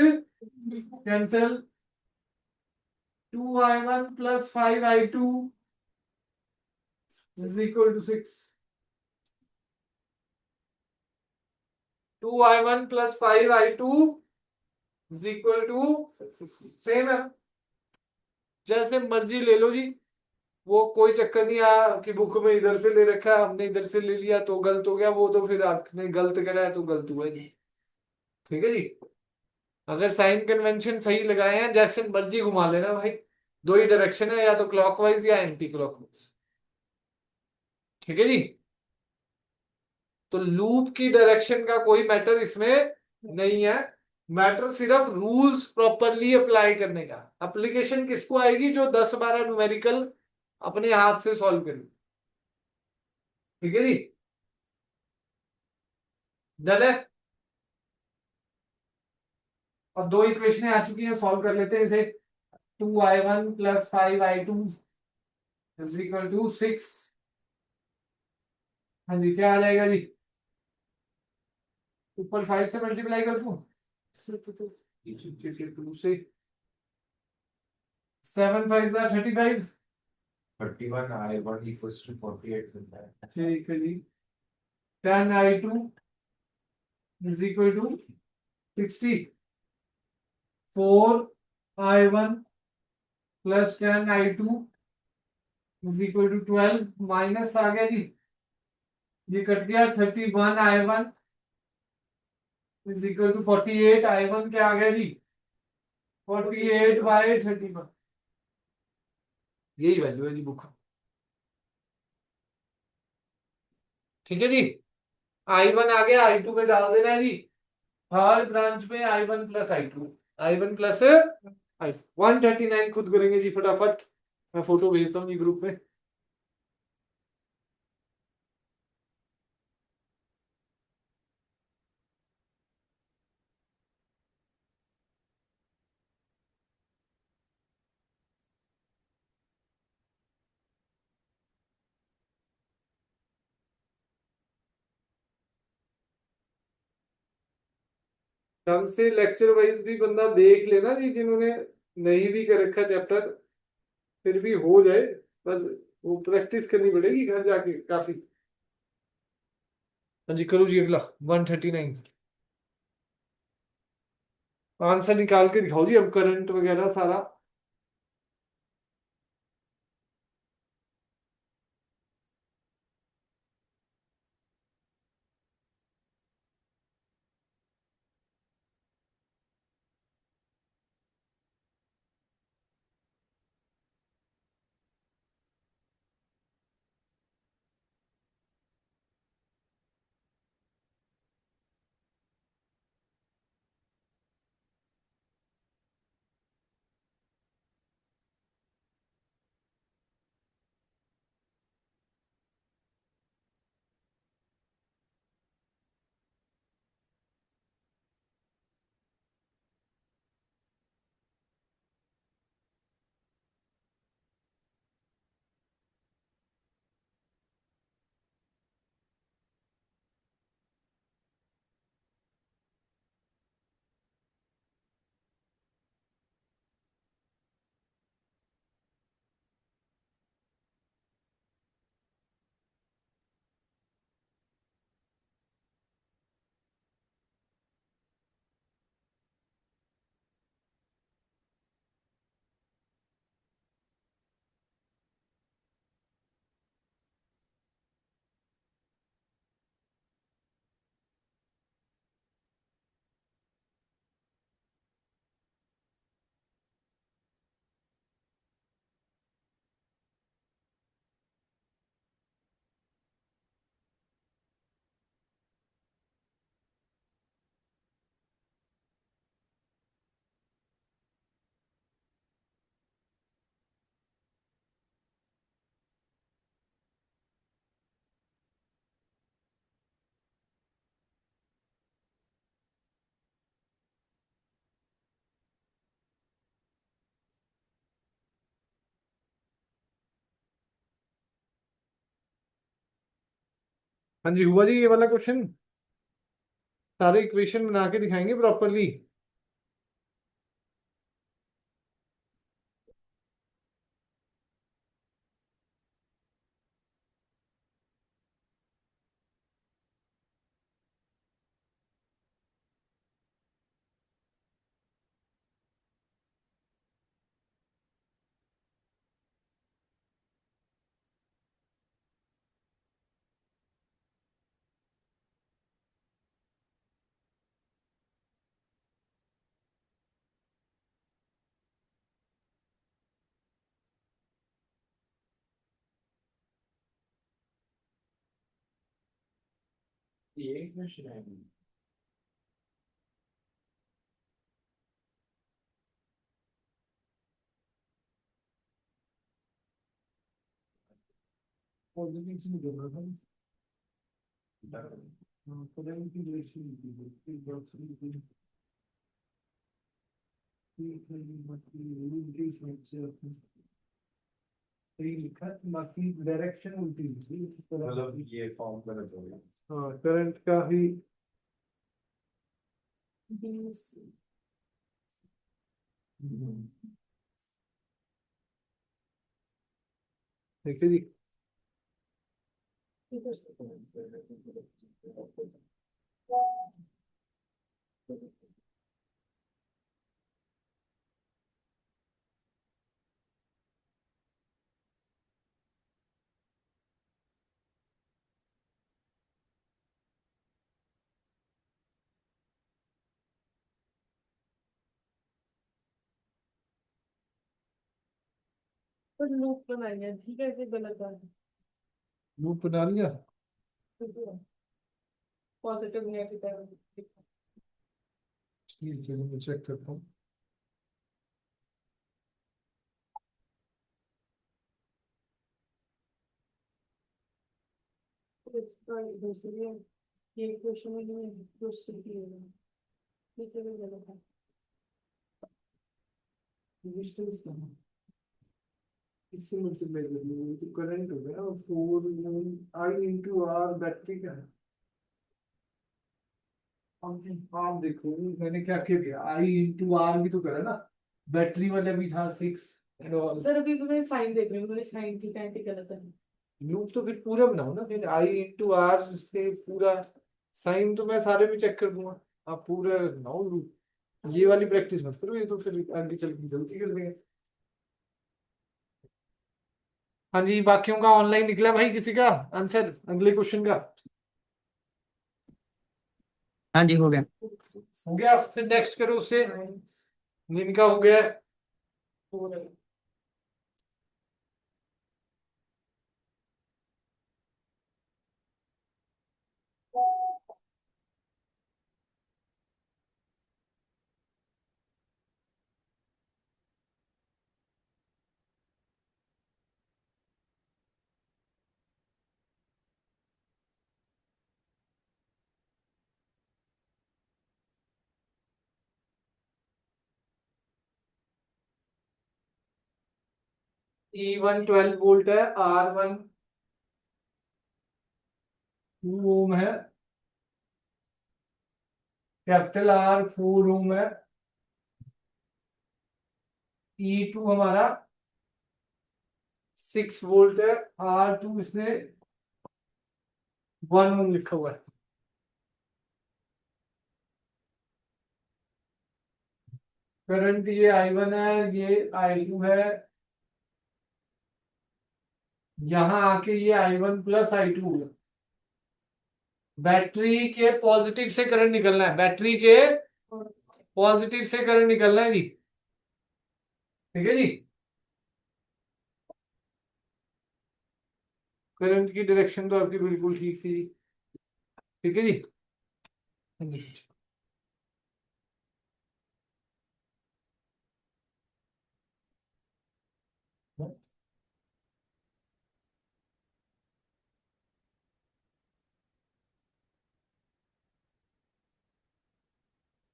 cancel, 2I1 + 5I2 = 6, 2I1 + 5I2 = same है, जैसे मर्जी ले लो जी, वो कोई चक्कर नहीं आया कि बुक में इधर से ले रखा है हमने इधर से ले लिया तो गलत हो गया, वो तो फिर आपने गलत करा है तो गलत हुआ जी, ठीक है जी। अगर साइन कन्वेंशन सही लगाए हैं जैसे मर्जी घुमा लेना भाई, दो ही डायरेक्शन है, या तो क्लॉकवाइज या एंटी क्लॉकवाइज, ठीक है जी। तो लूप की डायरेक्शन का कोई मैटर इसमें नहीं है, मैटर सिर्फ रूल्स प्रॉपरली अप्लाई करने का। एप्लीकेशन किसको आएगी, जो 10-12 न्यूमेरिकल अपने हाथ से सॉल्व करें, ठीक है जी, डन है। अब दो इक्वेशनें आ चुकी हैं, सॉल्व कर लेते हैं इसे। 2I1 + 5I2 = 6, हाँ जी, क्या आ जाएगा जी, ऊपर 5 से मल्टीप्लाई कर दूं, 2 से 7 5 35, 31 I1 equals to 48 मिलता है। ठीक है जी, tan I2 is equal to 60, 4I1 plus tan I2 is equal to 12, minus आ गया जी, ये कट गया, 31I1 is equal to 48I1, क्या आ गया जी, 48/31, यही वैल्यू है जी बुक। ठीक है जी, I1 आ गया, I2 में डाल देना है जी, हर ब्रांच में I1 plus I2, I1 plus I2, 139 खुद करेंगे जी फटाफट, मैं फोटो भेजता हूँ जी ग्रुप में। ढंग से लेक्चर वाइज भी बंदा देख लेना जी, जिन्होंने नहीं भी कर रखा चैप्टर, फिर भी हो जाए, पर वो प्रैक्टिस करनी पड़ेगी घर जाके काफी। हाँ जी करो जी अगला 139, आंसर निकाल के दिखाओ जी अब, करंट वगैरह सारा। हाँ जी हुआ जी ये वाला क्वेश्चन, सारे इक्वेशन बना के दिखाएंगे प्रॉपरली। ये क्वेश्चन है। सही लिखा, बाकी डायरेक्शन उल्टी लिखी। मतलब ये फॉर्म गलत हो गया। हाँ करंट का ही देखिए जी, पर लूप बनाएंगे, ठीक है, कि गलत बात है। लूप बना लिया, पॉजिटिव नेगेटिव, ठीक है, मैं चेक करता हूँ। इसका दूसरी ये क्वेश्चन में दूसरी ठीक है, गलत है। डिस्टेंस क्या है? इससे मल्टीप्लाई कर लो तो करंट हो गया, और 4 I × R बैटरी का है। आप देखो मैंने क्या किया दिया, I × R भी तो करा ना, बैटरी वाला भी था 6 एंड ऑल। सर अभी तो मैं साइन देख रही हूँ, मैंने साइन की कैंटी गलत है। लूप तो फिर पूरा बनाओ ना, फिर I × R से पूरा साइन तो मैं सारे में चेक कर दूंगा, आप पूरा बनाओ लूप। ये वाली प्रैक्टिस मत करो, ये तो फिर आगे चल के गलती कर देंगे। हाँ जी, बाकियों का ऑनलाइन निकला भाई, किसी का आंसर अगले क्वेश्चन का हाँ जी, हो गया। हो गया? फिर नेक्स्ट करो उससे जिनका हो गया है। E1 12 वोल्ट है, R1 2 ओम है, कैपिटल R 4 ओम है, E2 हमारा 6 वोल्ट है, R2 इसने 1 ओम लिखा हुआ है। करंट ये I1 है, ये I2 है, यहां आके ये I1 + I2 होगा। बैटरी के पॉजिटिव से करंट निकलना है, बैटरी के पॉजिटिव से करंट निकलना है जी, ठीक है जी। करंट की डायरेक्शन तो आपकी बिल्कुल ठीक थी, ठीक है जी। हाँ जी।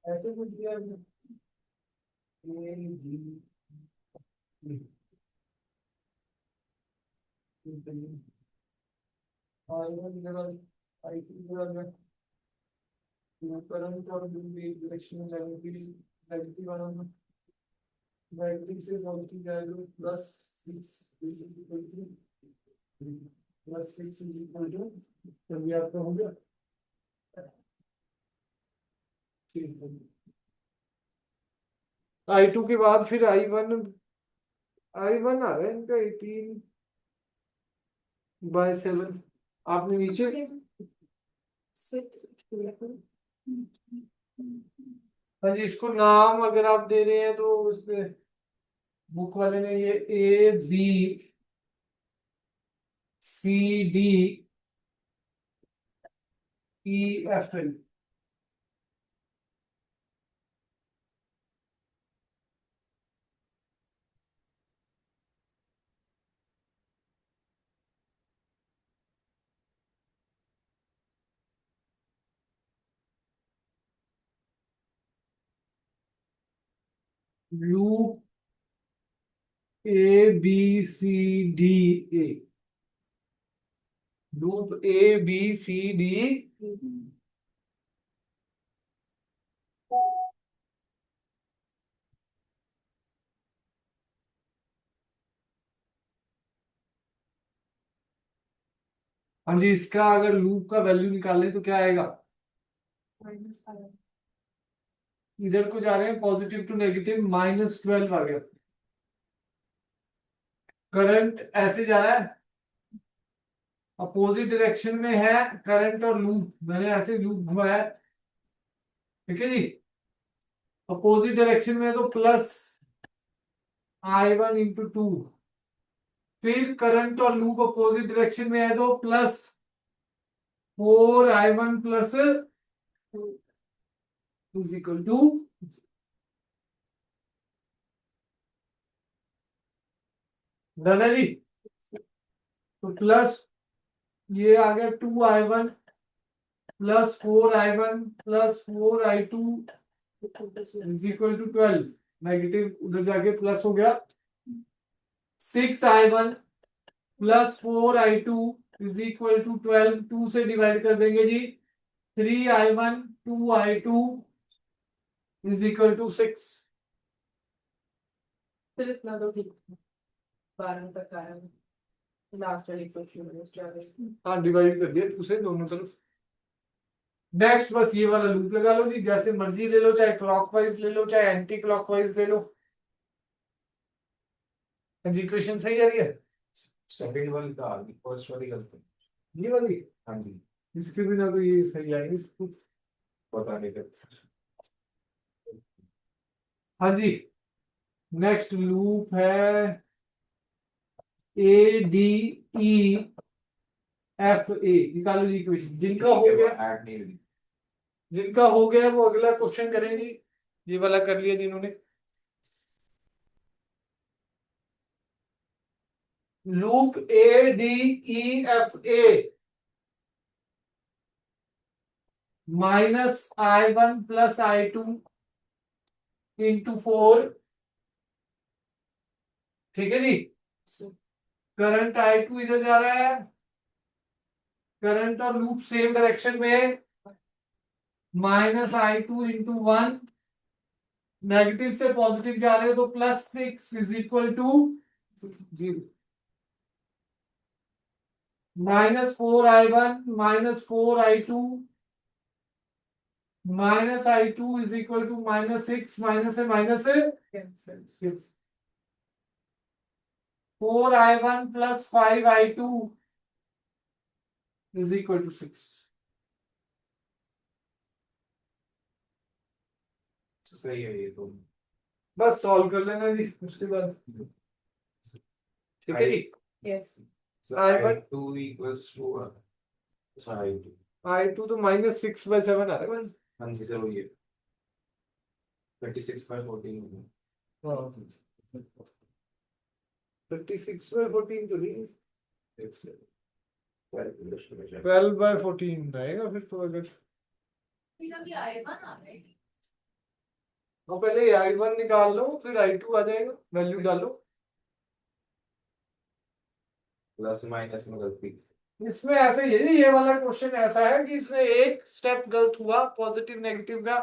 ऐसे कुछ दिया है? A, B, C, I1 जगह I2 जगह करंट और डायरेक्शन में नेगेटिव वाला बैटरी से पॉजिटिव जाएगा, +6 तभी आपका हो गया, ठीक है। I2 के बाद फिर I1 आ रहा है इनका 18/7। आपने नीचे 6 हाँ जी, इसको नाम अगर आप दे रहे हैं तो उसमें बुक वाले ने ये ABCDEFL loop ABCDA, loop ABCD हाँ जी, इसका अगर लूप का वैल्यू निकालें तो क्या आएगा? माइनस आया इधर को जा रहे हैं पॉजिटिव टू नेगेटिव, -12 आ गया। करंट ऐसे जा रहा है, अपोजिट डायरेक्शन में है करंट और लूप, मैंने ऐसे लूप घुमाया, ठीक है जी। अपोजिट डायरेक्शन में है तो प्लस I1 इंटू 2, फिर करंट और लूप अपोजिट डायरेक्शन में है तो plus 4I1 plus is equal to, done है जी। तो प्लस ये आ गया 2I1 plus 4I1 plus 4I2 is equal to 12, negative उधर जाके प्लस हो गया। 6I1 plus 4I2 is equal to 12, 2 से डिवाइड कर देंगे जी। 3I1 2I2 is equal to 6। फिर इतना तो ठीक है। 12 तक आया लास्ट वाली क्वेश्चन में क्या है? हाँ, डिवाइड कर दिया 2 से दोनों तरफ। नेक्स्ट बस ये वाला लूप लगा लो जी, जैसे मर्जी ले लो, चाहे क्लॉकवाइज ले लो चाहे एंटी क्लॉकवाइज ले लो। इक्वेशन सही आ रही है? सेकंड वाली का आगे, फर्स्ट वाली गलती। ये वाली, हाँ जी, इसके बिना तो ये सही आएगी इसको। पता नहीं कर। हाँ जी, नेक्स्ट लूप है ADEFA, निकालो जी इक्वेशन। जिनका हो गया, ऐड नहीं हुई। जिनका हो गया वो अगला क्वेश्चन करेंगे। ये वाला कर लिया जिन्होंने। Loop ADEFA -I1 plus I2 into 4, ठीक है जी। करंट I2 इधर जा रहा है, करंट और लूप सेम डायरेक्शन में, -I2 इंटू 1, नेगेटिव से पॉजिटिव जा रहे हो तो +6 is equal to 0। -4I1 -4I2 -I2 is equal to -6, minus है माइनस है, cancel 4I1 plus 5I2 is equal to 6। सही है ये तो। बस सॉल्व कर लेना जी उसके बाद, ठीक है जी। Yes So I1 I2 equals to sorry, I2 तो -6/7 आ रहा है। हाँ जी सर ये 36/14 हो गया। हाँ, 36/14 तो नहीं, एक से कैलकुलेशन में जाए। 12/14 रहेगा फिर तो। अगर और पहले I1 निकाल लो फिर I2 आ जाएगा, वैल्यू डालो। प्लस माइनस में गलती। इसमें ऐसे ये वाला क्वेश्चन ऐसा है कि इसमें एक स्टेप गलत हुआ पॉजिटिव नेगेटिव का,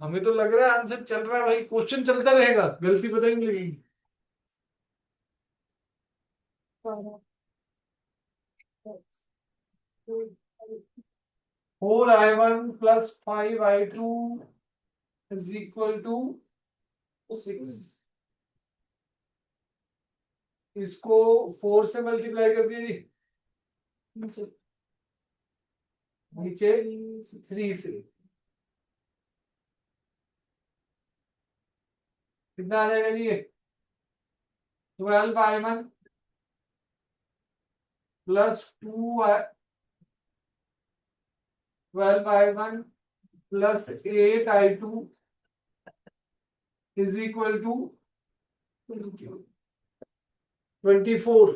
हमें तो लग रहा है आंसर चल रहा है भाई, क्वेश्चन चलता रहेगा, गलती पता ही नहीं लगेगी। 4I1 plus 5I2 is equal to 6। इसको 4 से मल्टीप्लाई कर दिए जी, नीचे 3 से, कितना आ जाएगा जी ये? 12I1 plus 12I1 plus 8I2 is equal to 24।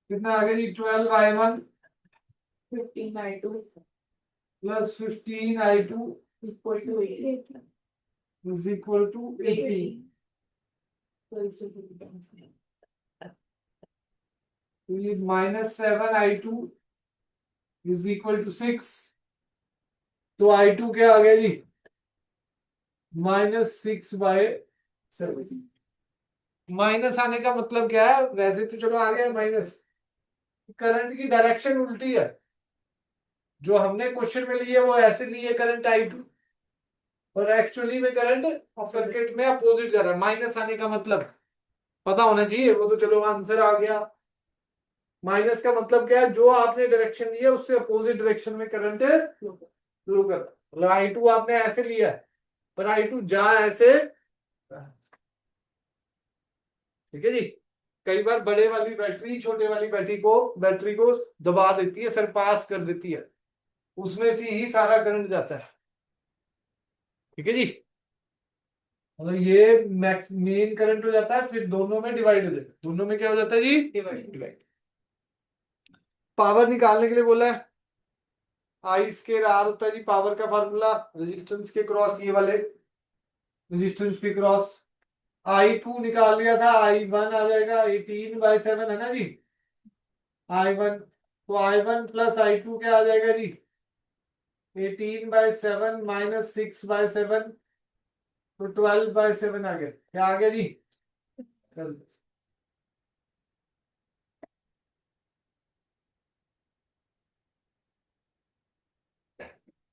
कितना आ गया जी? 12I1 15I2 plus 15I2 equal to 8 is equal to 18। so it's a good answer. is -7I2 is equal to 6। तो I2 क्या आ गया जी? -6/7। माइनस आने का मतलब क्या है? वैसे तो चलो आ गया माइनस, करंट की डायरेक्शन उल्टी है, जो हमने क्वेश्चन में ली है वो ऐसे ली है करंट I2, और एक्चुअली में करंट सर्किट में अपोजिट जा रहा है। माइनस आने का मतलब पता होना चाहिए, वो तो चलो आंसर आ गया। माइनस का मतलब क्या है, जो आपने डायरेक्शन लिया उससे अपोजिट डायरेक्शन में करंट फ्लो कर रहा है। I2 आपने ऐसे लिया है, पर I2 जा ऐसे, ठीक है जी। कई बार बड़े वाली बैटरी छोटे वाली बैटरी को दबा देती है, सरपास कर देती है, उसमें से ही सारा करंट जाता है, ठीक है जी। मतलब ये मैक्स मेन करंट हो जाता है, फिर दोनों में डिवाइड हो जाता है। दोनों में क्या हो जाता है जी? डिवाइड। पावर निकालने के लिए बोला है, आई स्केर आर होता है जी पावर का फार्मूला, रेजिस्टेंस के क्रॉस, ये वाले रेजिस्टेंस के क्रॉस। I2 निकाल लिया था, I1 आ जाएगा 18/7 है ना जी। I1, तो I1 प्लस I2 क्या आ जाएगा जी? 18/7 माइनस 6/7, तो 12/7 आ गया। क्या आ गया जी? चल,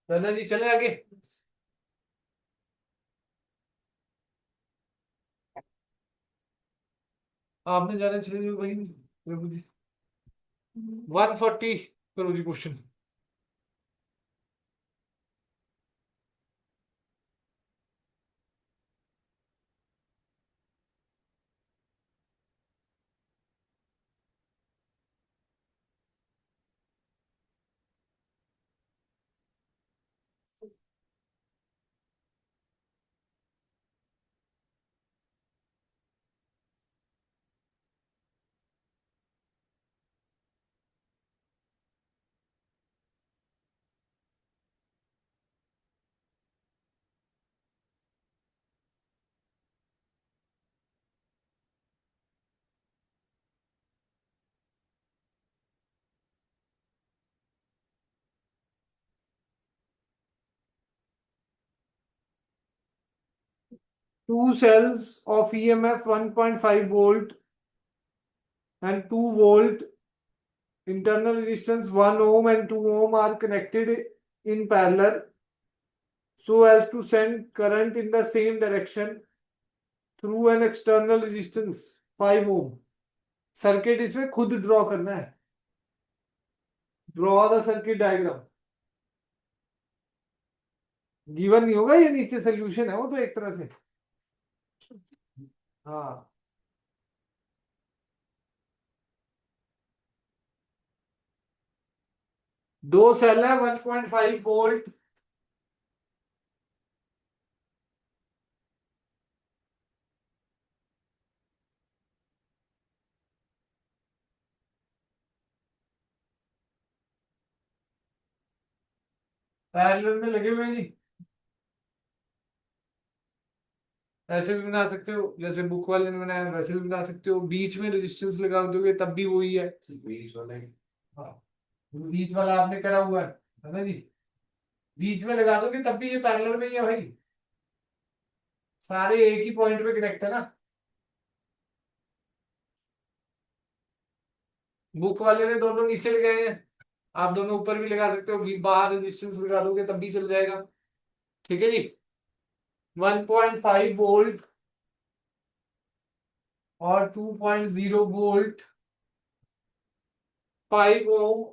चलना जी, चले आगे। आपने जाना चाहिए वही प्रभु जी। 140 करो जी question. Two cells of EMF 1.5 volt and 2 volt, internal resistance 1 ohm and 2 ohm are connected in parallel so as to send current in the same direction through an external resistance 5 ohm. Circuit इसमें खुद draw करना है, draw the circuit diagram. Given नहीं होगा, ये नीचे solution है वो तो एक तरह से। हाँ, दो सेल है 1.5 वोल्ट, पैरेलल में लगे हुए हैं जी। ऐसे भी बना सकते हो जैसे बुक वाले ने बनाया, वैसे भी बना सकते हो। बीच में रेजिस्टेंस लगा दोगे तब भी वही है। बीच वाला ही। हाँ, बीच वाला आपने करा हुआ है ना जी। बीच में लगा दोगे तब भी ये पैरेलल में ही है भाई, सारे एक ही पॉइंट पे कनेक्ट है ना। बुक वाले ने दोनों नीचे लगाए हैं, आप दोनों ऊपर भी लगा सकते हो, बाहर रेजिस्टेंस लगा दोगे तब भी चल जाएगा, ठीक है जी। 1.5 वोल्ट और 2.0 वोल्ट, 5 ओम,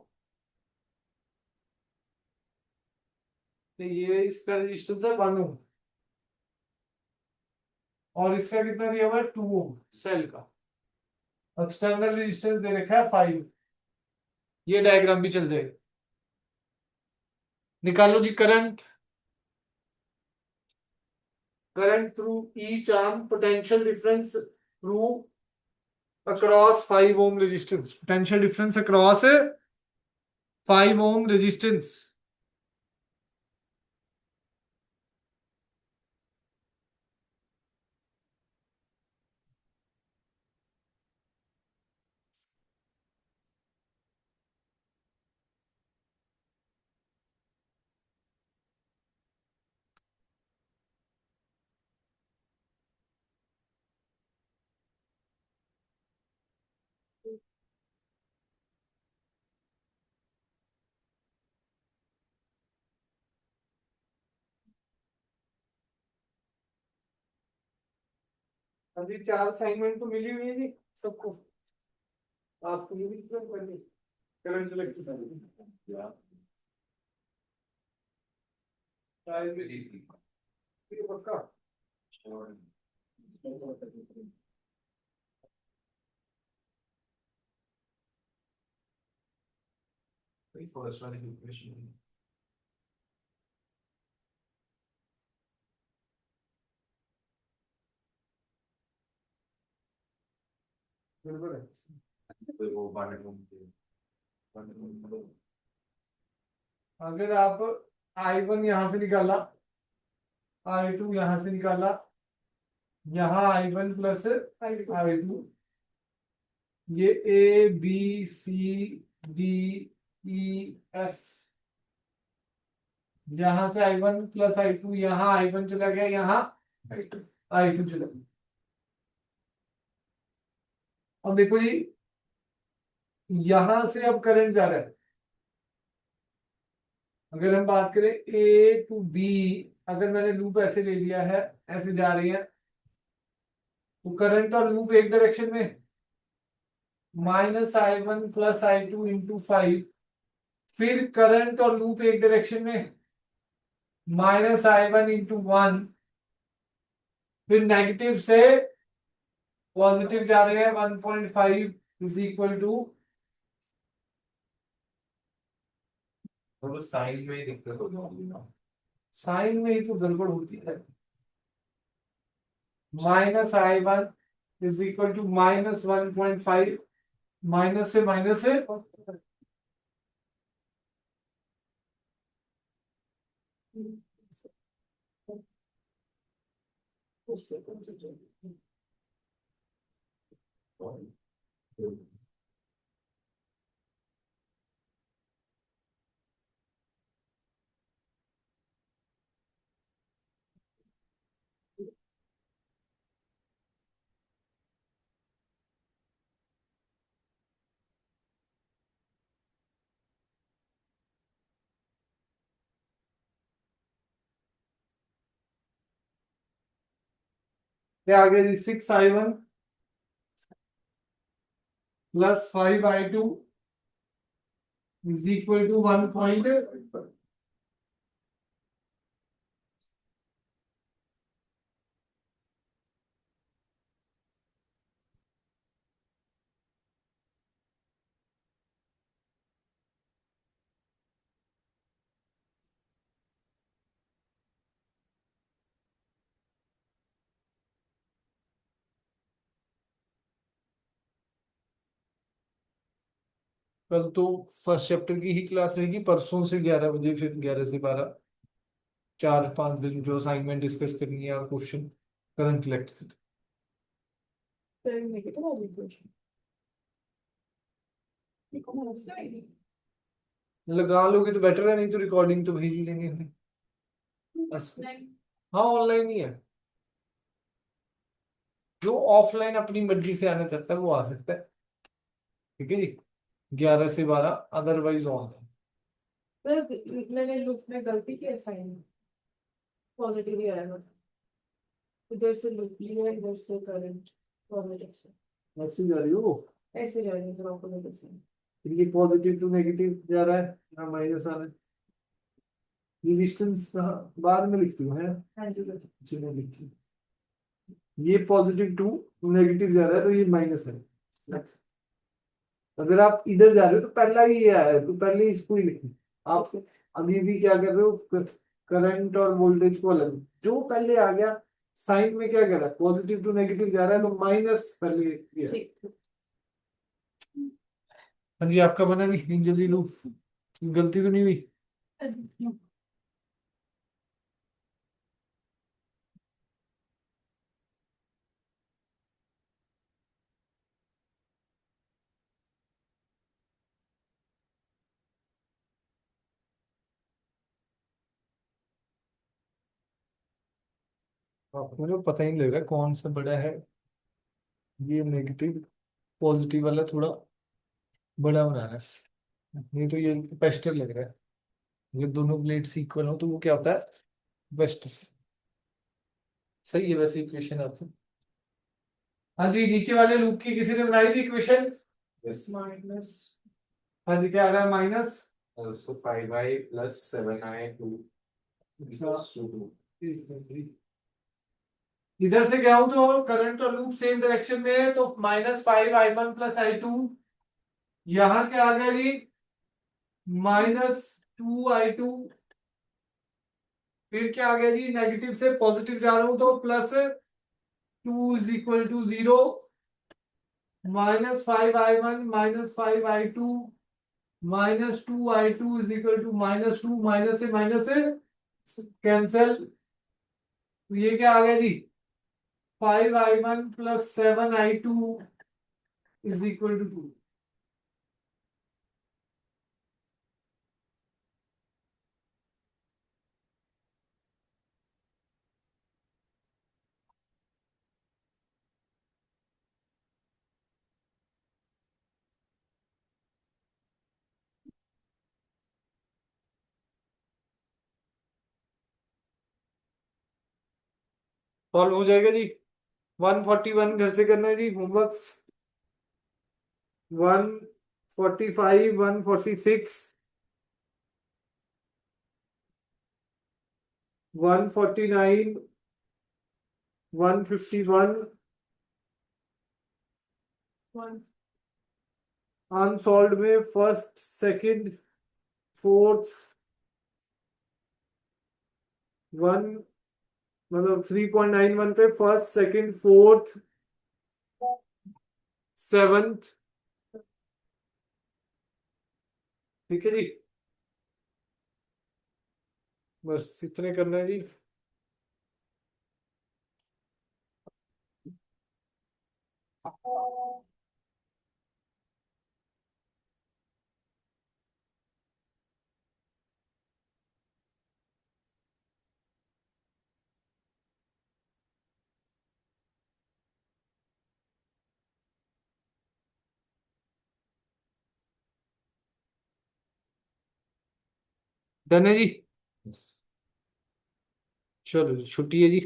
तो ये इसका रेजिस्टेंस है 1 ओम, और इसका कितना दिया हुआ है 2 ओम सेल का। एक्सटर्नल रेजिस्टेंस दे रखा है 5। ये डायग्राम भी चल जाएगा। निकालो जी current, current through each arm, potential difference through across 5 ohm resistance, potential difference across 5 ohm resistance. अभी 4 असाइनमेंट तो मिली हुई है जी सबको, आपको ये भी explain करनी करंट इलेक्ट्रिसिटी पक्का। First one equation. बिल्कुल है। फिर वो अगर आप I1 यहां से निकाला, I2 यहां से निकाला, यहाँ I1 प्लस I2, ये A B C D E F, यहां से I1 प्लस I2, यहाँ I1 चला गया, यहाँ I2 चला गया। अब देखो जी, यहां से अब करंट जा रहा है। अगर हम बात करें A टू B, अगर मैंने लूप ऐसे ले लिया है, ऐसे जा रही है, तो करंट और लूप एक डायरेक्शन में, -I1 प्लस I2 इंटू 5, फिर करंट और लूप एक डायरेक्शन में, -I1 इंटू 1, फिर नेगेटिव से पॉजिटिव जा रहे हैं, 1.5 इज इक्वल टू, वो साइन में ही दिक्कत होगी। साइन में ही तो गड़बड़ होती है। -I1 is equal to -1.5, minus से माइनस से, क्या आ गया जी, 6I1 plus 5I2 is equal to 1. कल तो फर्स्ट चैप्टर की ही क्लास रहेगी, परसों से 11 बजे, फिर 11 से 12, 4-5 दिन जो असाइनमेंट डिस्कस करनी है और question current electricity. Negative or equation? लगा लोगे तो बेटर है, नहीं तो रिकॉर्डिंग तो भेज ही देंगे हमें। हाँ ऑनलाइन ही है, जो ऑफलाइन अपनी मर्जी से आना चाहता है वो आ सकता है, ठीक है जी, 11 से 12, अदरवाइज ऑन। मैंने लूप में गलती की असाइनमेंट पॉजिटिव ही आएगा, इधर से लूप लिया, इधर से करंट पॉजिटिव से ऐसे जा रही हो, ऐसे जा रही है ऑपोजिट से। ये पॉजिटिव टू नेगेटिव जा रहा है, यहाँ माइनस आ रहा है, रेजिस्टेंस बाद में लिखती हूँ है, हाँ जी सर। जी मैं लिखती हूँ, ये पॉजिटिव टू नेगेटिव जा रहा है तो ये माइनस है। अगर आप इधर जा रहे हो तो पहला ही ये आया है, तो पहले इसको ही लिखना। आप अभी भी क्या कर रहे हो, करंट और वोल्टेज को अलग, जो पहले आ गया साइन में क्या कर रहा है, पॉजिटिव टू नेगेटिव जा रहा है तो माइनस पहले किया। ठीक। हाँ जी, आपका बना नहीं जल्दी लो, गलती तो नहीं हुई। आपको मुझे पता ही नहीं लग रहा कौन सा बड़ा है, ये नेगेटिव पॉजिटिव वाला थोड़ा बड़ा बनाना है, नहीं तो ये पेस्टर लग रहा है, ये दोनों ब्लेड्स इक्वल हो तो वो क्या होता है, बेस्ट। सही है वैसे इक्वेशन आपकी। हाँ जी, नीचे वाले लूप की किसी ने बनाई थी इक्वेशन? Yes. माइनस हाँ जी, क्या आ रहा है minus? So 5i plus 7i 2 equals to 2. इधर से क्या हूं तो करंट और लूप सेम डायरेक्शन में है, तो -5i1 प्लस i2। यहां क्या आ गया जी? -2i2। फिर क्या आ गया जी? नेगेटिव से पॉजिटिव जा रहा हूं तो +2 is equal to 0। -5i1 -5i2 -2i2 is equal to -2, minus से कैंसल। तो ये क्या आ गया जी? 5i1 plus 7i2 is equal to 2। Solve हो जाएगा जी। 141 घर से करना है जी होमवर्क। 145 146 149 151 वन अनसॉल्व में फर्स्ट सेकंड फोर्थ वन, मतलब 3.91 पे फर्स्ट सेकंड फोर्थ सेवंथ। ठीक है जी, बस इतने करना है जी। डन है जी, Yes. चलो जी, छुट्टी है जी।